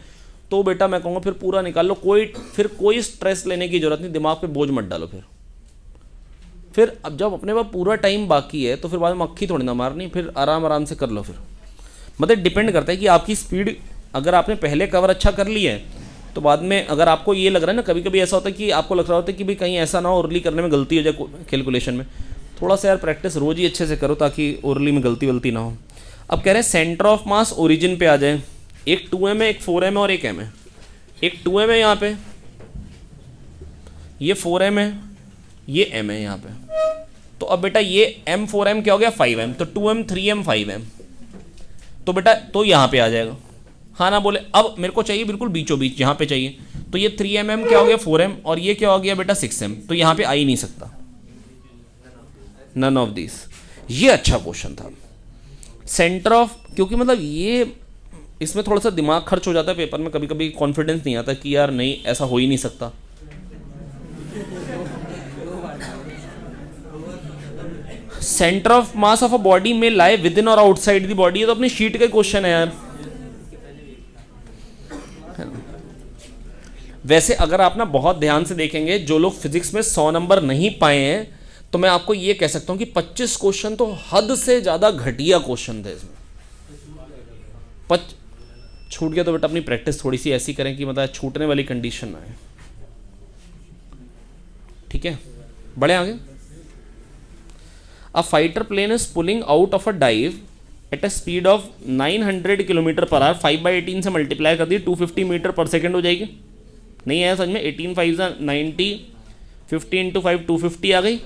तो बेटा मैं कहूँगा फिर पूरा निकाल लो, कोई स्ट्रेस लेने की जरूरत नहीं, दिमाग पे बोझ मत डालो। फिर अब जब अपने पास पूरा टाइम बाकी है तो फिर बाद में मक्खी थोड़ी ना मारनी, फिर आराम आराम से कर लो। फिर मतलब डिपेंड करता है कि आपकी स्पीड, अगर आपने पहले कवर अच्छा कर लिया है तो बाद में अगर आपको ये लग रहा है ना, कभी कभी ऐसा होता है कि आपको लग रहा होता है कि भाई कहीं ऐसा ना हो अर्ली करने में गलती हो जाए कैलकुलेशन में, थोड़ा सा यार प्रैक्टिस रोज़ ही अच्छे से करो ताकि अर्ली में गलती ना हो। अब कह रहे हैं सेंटर ऑफ मास ओरिजिन पे आ जाए, एक 2m है, एक 4m और एक m है। एक 2m है यहाँ पे, ये 4m है, ये m है यहाँ पे, तो अब बेटा ये m 4m क्या हो गया? 5m, तो 2m 3m 5m, तो बेटा तो यहाँ पे आ जाएगा, हाँ ना बोले। अब मेरे को चाहिए बिल्कुल बीचों बीच, यहाँ पे चाहिए, तो ये 3mm क्या हो गया? 4m, और ये क्या हो गया बेटा? 6m, तो यहाँ पे आ ही नहीं सकता, नन ऑफ दिस। ये अच्छा क्वेश्चन था सेंटर ऑफ, क्योंकि मतलब ये इसमें थोड़ा सा दिमाग खर्च हो जाता है पेपर में, कभी कभी कॉन्फिडेंस नहीं आता कि यार नहीं ऐसा हो ही नहीं सकता। Centre of mass of a body में लाई विद इन और आउटसाइड द बॉडी, ये तो अपनी शीट का क्वेश्चन है यार। वैसे अगर आप ना बहुत ध्यान से देखेंगे, जो लोग फिजिक्स में 100 नंबर नहीं पाए हैं, तो मैं आपको ये कह सकता हूं कि 25 क्वेश्चन तो हद से ज्यादा घटिया क्वेश्चन थे इसमें। छूट गया तो बेटा अपनी प्रैक्टिस थोड़ी सी ऐसी करें कि मतलब छूटने वाली कंडीशन ना आए, ठीक है। बड़े आगे, a fighter plane is pulling out of a dive at a speed of 900 kilometre per hour, 5/18 से मल्टीप्लाई कर दी 250 मीटर पर सेकेंड हो जाएगी। नहीं आया समझ में? 18 5 90, 50 इंटू 5 250 आ गई।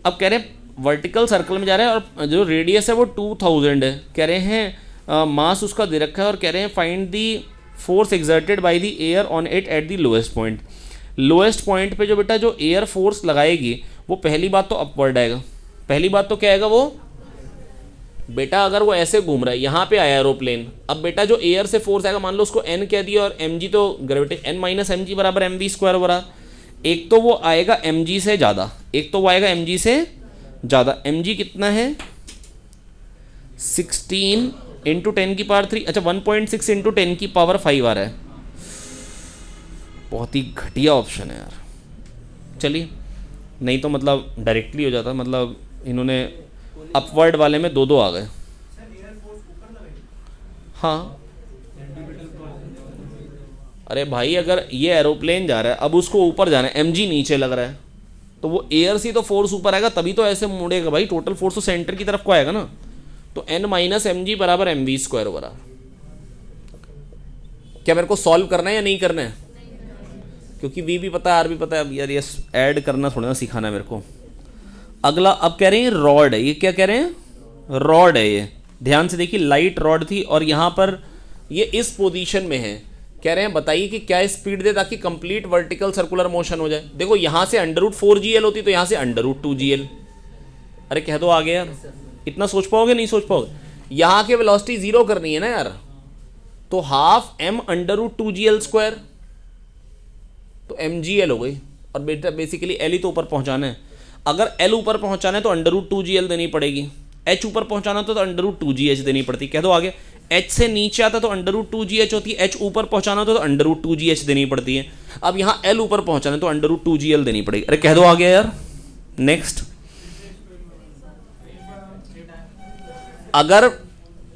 अब कह रहे हैं वर्टिकल सर्कल में जा रहे हैं और जो रेडियस है वो 2000 है, कह रहे हैं मास उसका दे रखा है और कह रहे हैं find the force exerted by the air on it at the lowest point. Lowest point पे जो बेटा जो एयर फोर्स लगाएगी वो पहली बात तो अपवर्ड आएगा, पहली बात तो क्या आएगा वो बेटा, अगर वो ऐसे घूम रहा है, यहाँ पे आया एरोप्लेन, अब बेटा जो एयर से फोर्स आएगा, मान लो उसको n कह दिया और mg तो ग्रेविटी n माइनस mg बराबर mv² बराबर, एक तो वो आएगा mg से ज़्यादा, एक तो वो आएगा mg से ज़्यादा। mg कितना है? 16 इंटू 10 की पावर 3, अच्छा 1.6 इंटू 10 की पावर 5 आ रहा है। बहुत ही घटिया ऑप्शन है यार। चलिए, नहीं तो मतलब डायरेक्टली हो जाता, मतलब इन्होंने अपवर्ड वाले में 2 आ गए। हाँ अरे भाई, अगर ये एरोप्लेन जा रहा है, अब उसको ऊपर जाना है, mg नीचे लग रहा है, तो वो एयर से तो फोर्स ऊपर आएगा, तभी तो ऐसे मुड़ेगा भाई, टोटल फोर्स तो सेंटर की तरफ को आएगा ना, तो n माइनस mg बराबर mv² बराबर। क्या मेरे को सॉल्व करना है या नहीं करना है? क्योंकि v भी पता है, r भी पता है, अब यार ये ऐड करना थोड़ा ना सिखाना है मेरे को। अगला अब कह रहे हैं रॉड है, ये क्या कह रहे हैं? रॉड है ये, ध्यान से देखिए, लाइट रॉड थी और यहाँ पर ये इस पोजीशन में है। कह रहे हैं बताइए कि क्या स्पीड दे ताकि कंप्लीट वर्टिकल सर्कुलर मोशन हो जाए। देखो यहाँ से √4gl होती तो यहाँ से √2gl। अरे कह दो आगे यार, इतना सोच पाओगे? नहीं सोच पाओगे। यहाँ के वेलोसिटी 0 करनी है ना यार, तो half M under root 2gl², तो mgl हो गई। और बेटा बेसिकली एल ही तो ऊपर पहुंचाना है, अगर एल ऊपर पहुंचाना है तो अंडर रूट 2gl देनी पड़ेगी, एच ऊपर पहुंचाना तो अंडर रूट 2gh देनी पड़ती। कह दो आगे, एच से नीचे आता तो अंडर रूट 2gh होती है, एच ऊपर पहुंचाना तो अंडर रूट 2gh देनी पड़ती है। अब यहाँ एल ऊपर पहुंचाना तो अंडर रूट 2gl देनी पड़ेगी। अरे कह दो आगे यार। नेक्स्ट,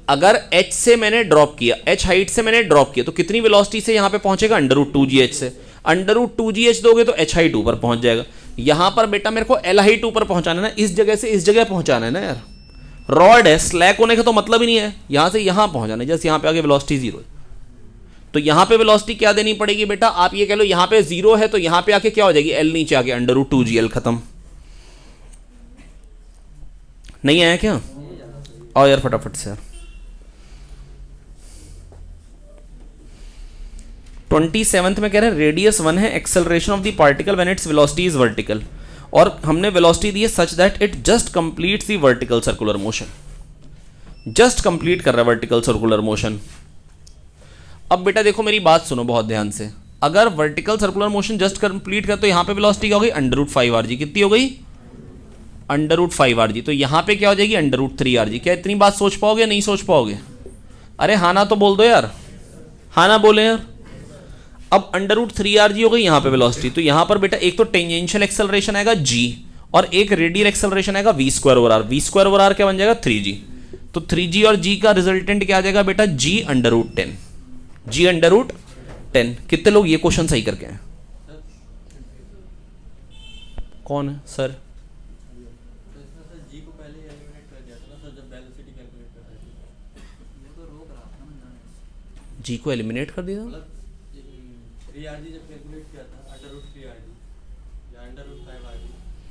अगर एच से मैंने ड्रॉप किया, एच हाइट से मैंने ड्रॉप किया, तो कितनी वेलोसिटी से यहाँ पे पहुंचेगा? अंडर रूट 2gh से। अंडर रूट 2gh दोगे तो एच हाइट ऊपर पहुंच जाएगा। यहां पर बेटा मेरे को एल हाइट ऊपर पहुंचाना है ना, इस जगह से इस जगह पहुंचाना है ना यार। रॉड है, स्लैक होने का तो मतलब ही नहीं है, यहां से यहां पहुंचाना है। जैसे यहां पे आगे वेलोसिटी 0 है, तो यहां पे वेलोसिटी क्या देनी पड़ेगी बेटा? आप ये कह लो यहां पे 0 है, तो यहां पे आके क्या हो जाएगी? एल नीचे आके अंडर रूट 2gl, खत्म। नहीं आया क्या? आओ यार फटाफट से यार। 27th में कह रहे हैं रेडियस 1 है, acceleration of the particle when its velocity is vertical, और हमने वेलोसिटी दी है such that it just completes the vertical circular motion. Just complete कर रहा है वर्टिकल सर्कुलर मोशन। अब बेटा देखो मेरी बात सुनो बहुत ध्यान से, अगर vertical circular motion just complete कर तो यहां पे वेलोसिटी क्या हो गई? Under root 5rg। कितनी हो गई? Under root 5rg। तो यहां पे क्या हो जाएगी? Under root 3rg। क्या इतनी बात सोच पाओगे? नहीं सोच पाओगे? अरे हाँ ना तो बोल दो यार, हाँ ना बोले यार। अब अंडर रूट 3rg हो गई यहाँ पे वेलोसिटी, तो यहाँ पर बेटा एक तो टेंजेंशियल एक्सेलरेशन आएगा g, और एक रेडियल एक्सेलरेशन आएगा v²/r। v²/r क्या बन जाएगा? 3g। तो 3g और g का रिजल्टेंट क्या आ जाएगा बेटा? g under root 10। g under root 10। कितने लोग ये क्वेश्चन सही करके हैं? कौन है सर? जी को एलिमिनेट कर दिया? 3rg जब कैलकुलेट किया था अंडर रूट 3rg या अंडर रूट 5rg,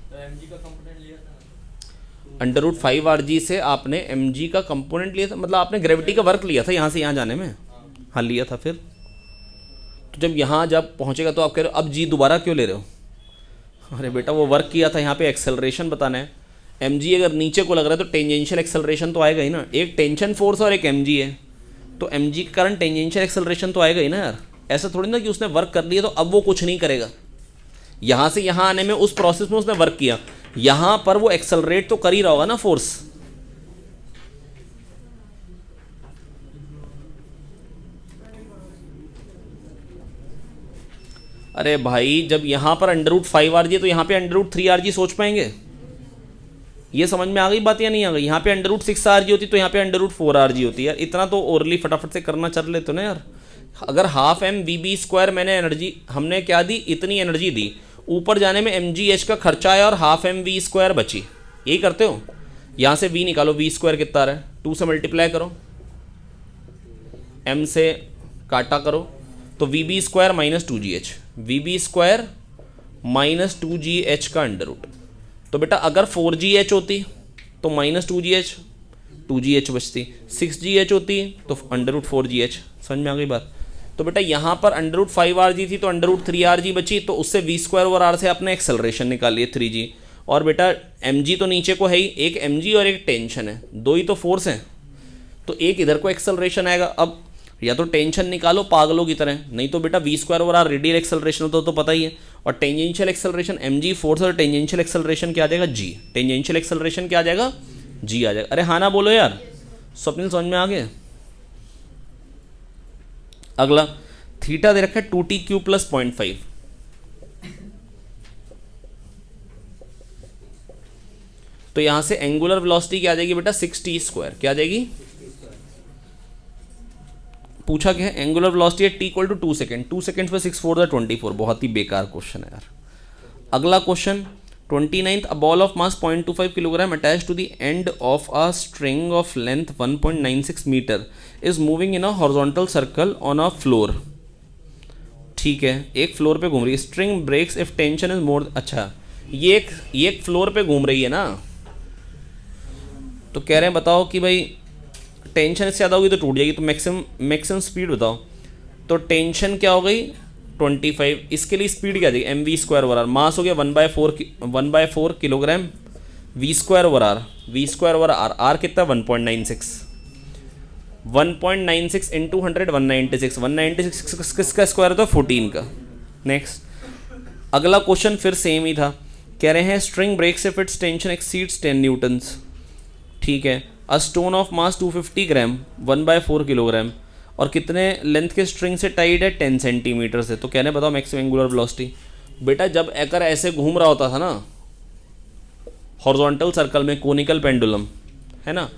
तो mg का कंपोनेंट लिया था। अंडर रूट 5rg से आपने mg का कंपोनेंट लिया था, मतलब आपने ग्रेविटी का वर्क लिया था यहाँ से यहाँ जाने में। हाँ लिया था। फिर तो जब यहाँ जब पहुँचेगा तो आप कह रहे हो अब जी दोबारा क्यों ले रहे हो? अरे बेटा वो वर्क किया था, यहाँ पे एक्सेलरेशन बताना है। mg अगर नीचे को लग रहा है तो टेंजेंशियल एक्सेलरेशन तो आएगा ही ना। एक टेंशन फोर्स और एक mg है, तो mg के कारण टेंजेंशियल एक्सेलरेशन तो आएगा ही ना यार। ऐसा थोड़ी ना कि उसने वर्क कर लिया तो अब वो कुछ नहीं करेगा। यहां से यहां आने में उस प्रोसेस में उसने वर्क किया, यहां पर वो एक्सेलरेट तो कर ही रहा होगा ना फोर्स। अरे भाई जब यहां पर अंडर रूट 5rg तो यहां पे अंडर रूट 3rg सोच पाएंगे? ये समझ में आ गई बात या नहीं आ गई? यहाँ पे अंडर रूट 6rg होती तो यहाँ पे अंडर रूट 4rg होती है यार। इतना तो ओरली फटाफट से करना चल लेते तो ना यार। अगर हाफ एम वी² मैंने एनर्जी, हमने क्या दी? इतनी एनर्जी दी, ऊपर जाने में mgh का खर्चा आया और हाफ एम v² बची। यही करते हो? यहाँ से v निकालो, v² कितना आ रहा है? 2 से मल्टीप्लाई करो, m से काटा करो, तो vb² minus 2gh, vb² minus 2gh का अंडर रूट। तो बेटा अगर 4gh होती तो माइनस 2gh, 2gh बचती। 6gh होती तो अंडर रूट 4gh। समझ में आ गई बात? तो बेटा यहाँ पर अंडर रूट 5rg थी तो अंडर रूट 3rg बची, तो उससे v²/r से आपने एक्सेलरेशन निकाली है 3g। और बेटा mg तो नीचे को है ही, एक mg और एक टेंशन है, दो ही तो फोर्स हैं, तो एक इधर को एक्सेलरेशन आएगा। अब या तो टेंशन निकालो पागलों की तरह, नहीं तो बेटा v²/r रेडियल एक्सेलरेशन होता तो पता ही है, और टेंजेंशियल एक्सेलरेशन mg फोर्स और टेंजेंशियल एक्सेलरेशन क्या आ जाएगा? g। टेंजेंशियल एक्सेलरेशन क्या आ जाएगा? g आ जाएगा। अरे हाँ ना बोलो यार, स्वप्निल समझ में आ गए? अगला थीटा दे रखा है 2t³ + 0.5। तो यहां से एंगुलर वेलोसिटी क्या आ जाएगी बेटा? 6t²। क्या आ जाएगी? पूछा क्या है? एंगुलर वेलोसिटी है t = 2 सेकेंड। 2 सेकेंड पे 6 4 24। बहुत ही बेकार क्वेश्चन है यार। अगला question 29th, a ball of mass 0.25 kilogram attached to the end of a string of length 1.96 meter is moving in a horizontal circle on a floor। ठीक है, एक फ्लोर पे घूम रही है। String breaks if tension is more. अच्छा ये एक फ्लोर पे घूम रही है ना, तो कह रहे हैं बताओ कि भाई टेंशन इससे ज़्यादा होगी तो टूट जाएगी, तो मैक्सिमम स्पीड बताओ। तो टेंशन क्या हो गई? 25। इसके लिए स्पीड क्या देगी? mv²/r। मास हो गया 1/4 किलोग्राम, v²/r। v²/r r कितना? 1.96। 1.96 इंटू 100 196, 196 किसका स्क्वायर होता है 14 का। नेक्स्ट अगला क्वेश्चन फिर सेम ही था, कह रहे हैं string breaks if its tension exceeds 10 newtons. ठीक है, a stone of mass 250 gram 1/4 kilogram और कितने लेंथ के स्ट्रिंग से टाइड है 10 सेंटीमीटर से। तो कहने बताओ मैक्सिमम एंगुलर वेलोसिटी। बेटा जब एकर ऐसे घूम रहा होता था ना हॉरिजॉन्टल सर्कल में कोनिकल पेंडुलम, है ना,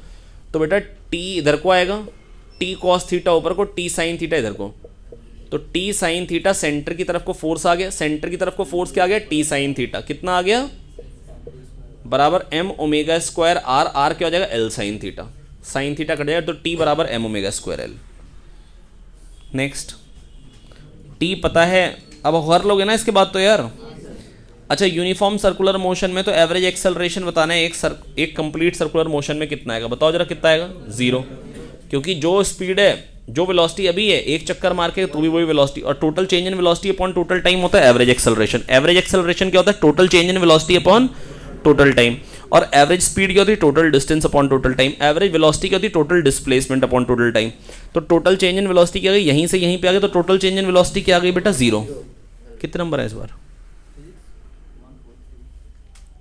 तो बेटा टी इधर को आएगा, टी कॉस थीटा ऊपर को, टी साइन थीटा इधर को, तो टी साइन थीटा सेंटर की तरफ को फोर्स आ गया, सेंटर की तरफ को फोर्स क्या आ गया टी साइन थीटा, कितना आ गया बराबर M omega square R, R क्या हो जाएगा L sine theta, sine theta cut जाएगा तो टी बराबर M omega square L. Next T पता है, अब कर लोगे ना इसके बाद तो यार। अच्छा यूनिफॉर्म सर्कुलर मोशन में तो एवरेज एक्सेलरेशन बताना है एक कंप्लीट सर्कुलर मोशन में कितना आएगा, बताओ जरा कितना आएगा 0, क्योंकि जो स्पीड है जो वेलोसिटी अभी है एक चक्कर मार के तो भी वही वेलोसिटी, और total change in velocity upon total time होता है एवरेज एक्सेलरेशन। एवरेज एक्सेलरेशन क्या होता है total change in velocity upon total time, और एवरेज स्पीड क्या होती है total distance upon total time, average velocity क्या होती है total displacement upon total time. तो टोटल चेंज इन वेलोसिटी क्या गई यहीं से यहीं पे आ गई, तो टोटल चेंज इन वेलोसिटी क्या आ गई बेटा 0। कितने नंबर है इस बार,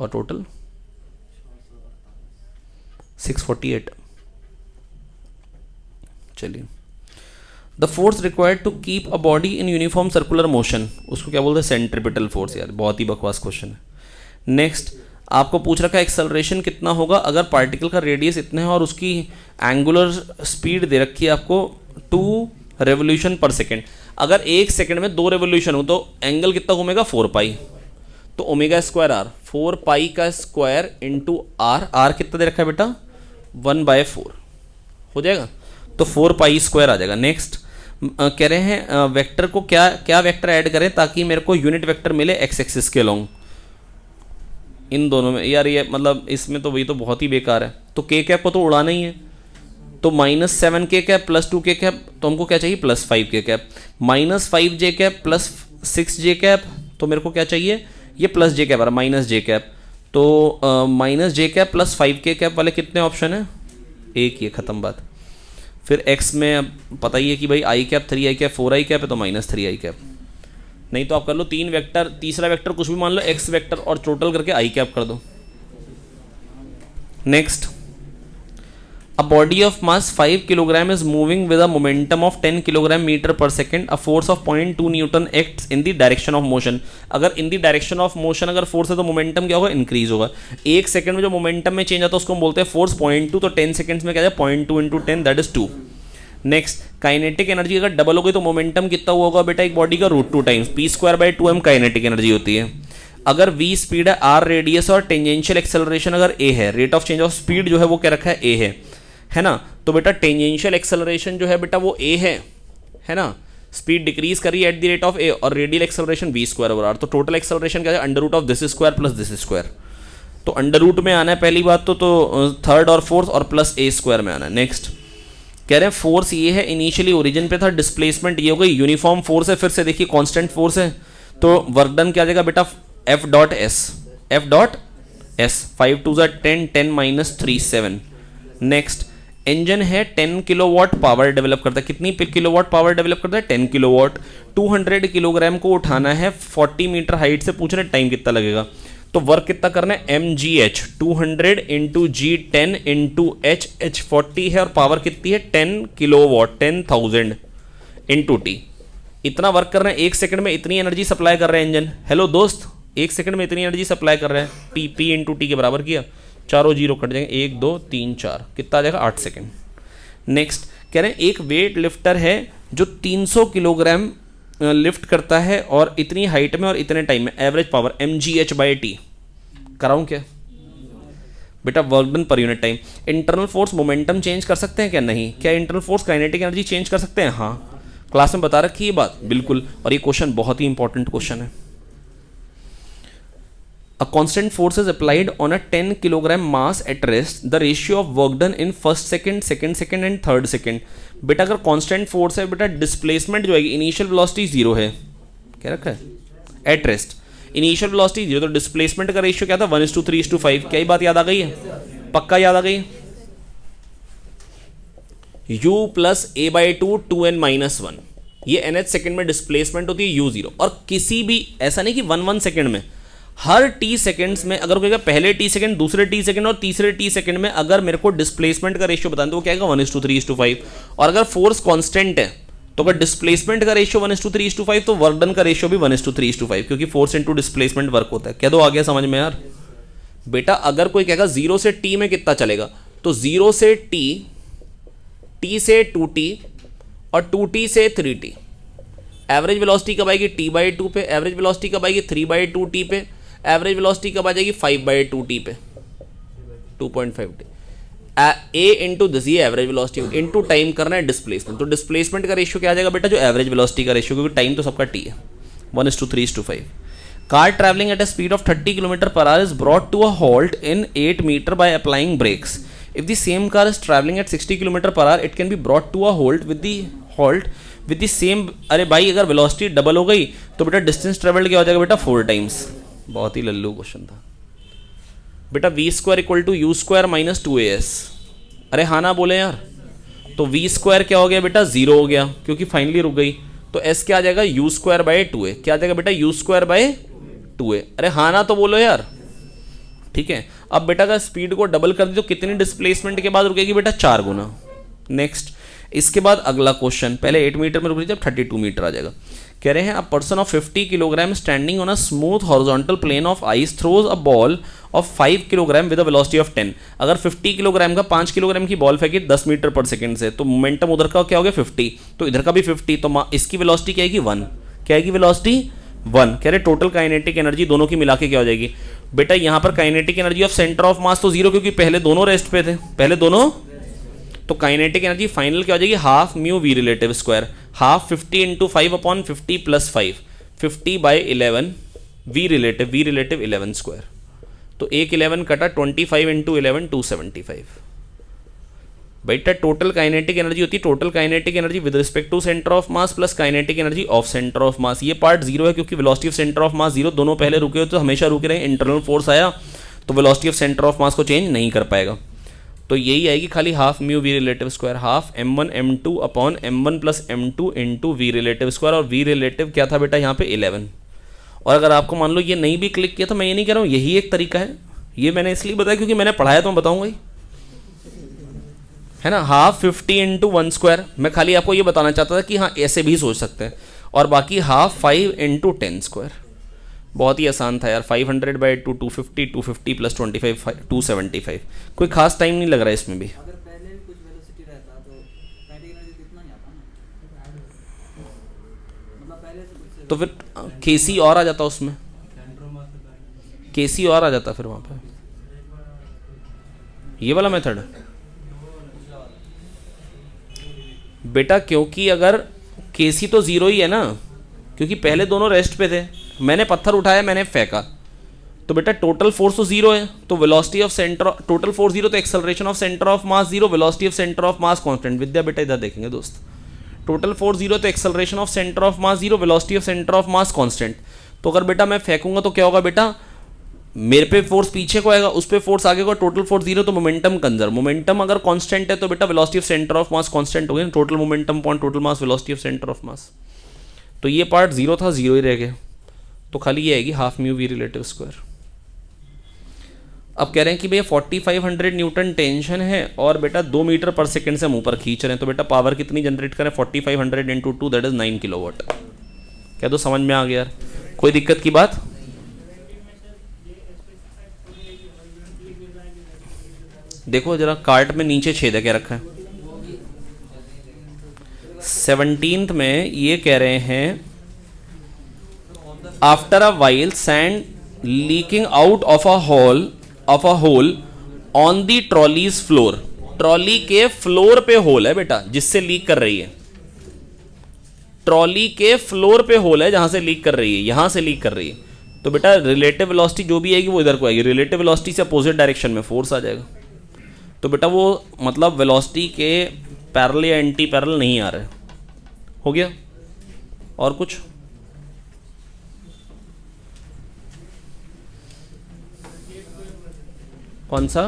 और टोटल 648। चलिए the force required to keep a body in uniform circular motion, उसको क्या बोलते हैं सेंट्रीपिटल फोर्स। यार बहुत ही बकवास क्वेश्चन है। नेक्स्ट आपको पूछ रखा है एक्सेलरेशन कितना होगा अगर पार्टिकल का रेडियस इतना है और उसकी एंगुलर स्पीड दे रखी है आपको 2 रेवोल्यूशन पर सेकेंड। अगर 1 सेकेंड में 2 रेवोल्यूशन हो तो एंगल कितना घूमेगा 4 पाई, तो ओमेगा स्क्वायर आर 4 पाई का स्क्वायर इंटू आर, आर कितना दे रखा है बेटा 1/4 हो जाएगा, तो 4 पाई स्क्वायर आ जाएगा। नेक्स्ट कह रहे हैं वेक्टर को क्या क्या वेक्टर ऐड करें ताकि मेरे को यूनिट वेक्टर मिले एक्स एक्सिस के लॉन्ग, इन दोनों में। यार ये मतलब इसमें तो वही तो बहुत ही बेकार है, तो के कैप को तो उड़ाना ही है, तो -7 के कैप +2 के कैप, तो हमको क्या चाहिए +5 के कैप, -5 जे कैप +6 जे कैप, तो मेरे को क्या चाहिए ये प्लस जे कैप माइनस जे कैप, तो माइनस जे कैप +5 के कैप वाले कितने ऑप्शन है एक, ये खत्म बात। फिर एक्स में अब पता ही है कि भाई आई cap 3i cap 4i cap है तो -3i कैप, नहीं तो आप कर लो 3 वेक्टर, तीसरा वेक्टर कुछ भी मान लो एक्स वेक्टर और टोटल करके आई कैप कर दो। Next a body of mass 5 kilogram is moving with a momentum of 10 kilogram metre per second, a force of 0.2 newton acts in the direction of motion. अगर in the direction of motion अगर force है तो momentum क्या होगा increase होगा। 1 second में जो momentum में चेंज आता है उसको हम बोलते हैं फोर्स 0.2, तो 10 सेकंड्स में क्या है 0.2 into 10 that is 2। Next kinetic energy अगर डबल हो गई तो मोमेंटम कितना हुआ होगा बेटा एक बॉडी का √2 टाइम्स p²/2m काइनेटिक एनर्जी होती है। अगर v स्पीड है, r रेडियस और टेंजेंशियल एक्सेलरेशन अगर a है, rate of change of speed जो है वो क्या रखा है a है ना, तो बेटा टेंजेंशियल एक्सेलरेशन जो है बेटा वो a है ना, स्पीड डिक्रीज करी at the rate of a, और रेडियल एक्सेलरेशन v²/r, तो टोटल एक्सेलरेशन क्या है √of this square plus this square, तो अंडर में आना है पहली बात तो थर्ड और फोर्थ और प्लस a² में आना है। नेक्स्ट कह रहे हैं फोर्स ये है इनिशियली ओरिजिन पे था, डिस्प्लेसमेंट ये हो गई, यूनिफॉर्म फोर्स है, फिर से देखिए कांस्टेंट फोर्स है, तो वर्क डन क्या आ जाएगा बेटा F.S 5 2 10 10 -3 7। नेक्स्ट इंजन है 10 किलोवाट पावर डेवलप करता है, कितनी किलोवाट पावर डेवलप करता है 10 किलोवाट, 200 किलोग्राम को उठाना है 40 मीटर हाइट से, पूछ रहे टाइम कितना लगेगा, तो वर्क कितना करना है mgh 200 इंटू जी 10 इंटू h 40 है, और पावर कितनी है 10 किलोवाट 10,000 इंटू टी, इतना वर्क करना है 1 सेकंड में, इतनी एनर्जी सप्लाई कर रहा है इंजन। हेलो दोस्त 1 सेकंड में इतनी एनर्जी सप्लाई कर रहा है, p इंटू टी के बराबर किया, चारों जीरो कट जाएंगे 1 2 3 4, कितना आ जाएगा 8 सेकंड। नेक्स्ट कह रहे हैं एक वेट लिफ्टर है जो 300 किलोग्राम लिफ्ट करता है और इतनी हाइट में और इतने टाइम में, एवरेज पावर mgh/t कराऊं क्या बेटा work done per unit time. Internal force momentum change कर सकते हैं क्या, नहीं। क्या internal force kinetic energy change कर सकते हैं, हाँ, क्लास में बता रखी है बात बिल्कुल, और ये क्वेश्चन बहुत ही इंपॉर्टेंट क्वेश्चन है। A constant force is applied on a 10 kilogram mass at rest. The ratio of work done in first second, second second and third second. बेटा अगर कांस्टेंट फोर्स है बेटा डिस्प्लेसमेंट जो है इनिशियल वेलोसिटी 0 है, क्या रखा है एट रेस्ट, इनिशियल वेलोसिटी 0, तो डिस्प्लेसमेंट का रेशियो क्या था 1:3:5। क्या ही बात याद आ गई है, पक्का याद आ गई। u plus a by two 2n minus 1, ये nth सेकंड में डिस्प्लेसमेंट होती है u0। और किसी भी ऐसा नहीं कि 1 सेकंड में, हर t सेकंड्स में अगर कहेगा पहले t सेकंड, दूसरे t सेकंड और तीसरे t सेकंड में अगर मेरे को डिस्प्लेसमेंट का रेशियो बताना तो वो क्या आएगा 1:3:5। और अगर फोर्स कांस्टेंट है तो अगर डिस्प्लेसमेंट का रेशियो 1:3:5 तो वर्क डन का रेशियो भी 1:3:5, क्योंकि फोर्स इंटू डिस्प्लेसमेंट वर्क होता है। क्या दो आ गया समझ में यार? बेटा अगर कोई कहेगा 0 से t में कितना चलेगा, तो 0 से t से 2t और 2t से 3t। एवरेज वेलोसिटी कब आएगी t/2 पे, एवरेज वेलोसिटी कब आएगी 3/2t पे, एवरेज वेलोसिटी कब आ जाएगी 5/2t पे, 2.5t। ए इंटू दिस, ये एवरेज वेलोसिटी इंटू टाइम करना है डिस्प्लेसमेंट। तो डिस्प्लेसमेंट का रेशियो क्या आ जाएगा बेटा, जो एवरेज वेलोसिटी का रेशियो, क्योंकि टाइम तो सबका t है, 1:3:5। Car travelling at a speed of 30 km/h is brought to a halt in 8 metre by applying brakes. If the same car is travelling at 60 km/h it can be brought to a halt with the same. अरे भाई अगर velocity double हो गई तो बेटा distance travelled क्या हो जाएगा बेटा 4 टाइम्स। बहुत ही लल्लू क्वेश्चन था बेटा। v² = u² - 2as। अरे हाँ ना बोले यार, तो v² क्या हो गया बेटा 0 हो गया, क्योंकि फाइनली रुक गई। तो s क्या आ जाएगा u²/2a। क्या आ जाएगा बेटा u²/2a। अरे हाँ ना तो बोलो यार, ठीक है। अब बेटा अगर स्पीड को डबल कर दी तो कितनी डिस्प्लेसमेंट के बाद रुकेगी बेटा 4 गुना। नेक्स्ट, इसके बाद अगला क्वेश्चन, पहले 8 मीटर में रुक रही थी, अब 32 मीटर आ जाएगा। कह रहे हैं a person of 50 kilogram standing on a smooth horizontal plane of ice throws a ball of 5 kilogram with a velocity of 10। अगर 50 किलोग्राम का 5 किलोग्राम की बॉल फेंकी 10 मीटर पर सेकंड से, तो मोमेंटम उधर का क्या हो गया 50, तो इधर का भी 50, तो इसकी वेलोसिटी क्या आएगी 1। क्या आएगी वेलोसिटी 1। कह रहे टोटल काइनेटिक एनर्जी दोनों की मिला के क्या हो जाएगी बेटा, यहाँ पर kinetic energy of centre of मास तो 0, क्योंकि पहले दोनों रेस्ट पे थे, पहले दोनों। तो काइनेटिक एनर्जी फाइनल क्या हो जाएगी half mu v relative square, half 50 × 5/50 + 5, 50/11 v relative 11 square. तो एक 11 कटा, 25 × 11 275। बेटा टोटल काइनेटिक एनर्जी होती है total kinetic energy with respect to centre of mass plus kinetic energy of centre of mass. ये पार्ट 0 है क्योंकि velocity of centre of mass 0, दोनों पहले रुके हो तो हमेशा रुके रहे। इंटरनल फोर्स आया तो velocity of centre of mass को चेंज नहीं कर पाएगा। तो यही आएगी खाली half mu v relative square, half m1 m2 upon m1 + m2 into V relative square. और v रिलेटिव क्या था बेटा यहाँ पे 11। और अगर आपको मान लो ये नहीं भी क्लिक किया तो मैं ये नहीं कह रहा हूँ, यही एक तरीका है। ये मैंने इसलिए बताया क्योंकि मैंने पढ़ाया तो मैं बताऊंगा ही, है ना। हाफ 50 × 1 स्क्वायर, मैं खाली आपको ये बताना चाहता था कि हाँ ऐसे भी सोच सकते हैं। और बाकी हाफ 5 × 10 स्क्वायर, बहुत ही आसान था यार। 500/2 250, 250 + 25 275। कोई खास टाइम नहीं लग रहा है इसमें भी। अगर पहले भी कुछ वेलोसिटी रहता तो काइनेटिक एनर्जी कितना नहीं आता ना, मतलब पहले से कुछ तो फिर केसी और आ जाता उसमें, केसी और आ जाता फिर वहाँ पे। ये वाला मेथड बेटा, क्योंकि अगर केसी तो 0 ही है ना, क्योंकि पहले दोनों रेस्ट पे थे, मैंने पत्थर उठाया मैंने फेंका, तो बेटा टोटल फोर्स तो 0 है, तो velocity of centre, total force 0 तो acceleration of centre of mass 0, velocity of centre of mass constant. Vidya बेटा इधर देखेंगे दोस्त, टोटल फोर्स 0 तो acceleration of centre of mass 0, velocity of centre of mass constant. तो अगर बेटा मैं फेंकूंगा तो क्या होगा बेटा, मेरे पे फोर्स पीछे को आएगा, उस पे फोर्स आगे को, टोटल फोर्स 0, तो मोमेंटम कंजर्व। मोमेंटम अगर कांस्टेंट है तो बेटा velocity of centre of mass constant हो गया, total momentum upon total mass velocity of centre of मास। तो ये पार्ट 0 था, 0 ही रह गया, तो खाली ये आएगी half mu v relative square. अब कह रहे हैं कि भैया 4500 न्यूटन टेंशन है और बेटा 2 मीटर पर सेकंड से हम ऊपर खींच रहे हैं, तो बेटा पावर कितनी जनरेट करें, 4500 × 2 दैट इज 9 किलोवाट। क्या तो समझ में आ गया यार, कोई दिक्कत की बात? देखो जरा कार्ट में नीचे छेद है, क्या रखा है 17th में, ये कह रहे हैं after a while sand leaking out of a hole on the trolley's floor. Trolley के फ्लोर पे होल है बेटा जिससे लीक कर रही है, ट्रॉली के फ्लोर पे होल है जहां से लीक कर रही है, यहां से लीक कर रही है। तो बेटा रिलेटिव वेलोसिटी जो भी आएगी वो इधर को आएगी, रिलेटिव वेलोसिटी से अपोजिट डायरेक्शन में फोर्स आ जाएगा। तो बेटा वो मतलब वेलोसिटी के पैरेलल या एंटी पैरेलल नहीं आ रहे। हो गया? और कुछ? कौन सा?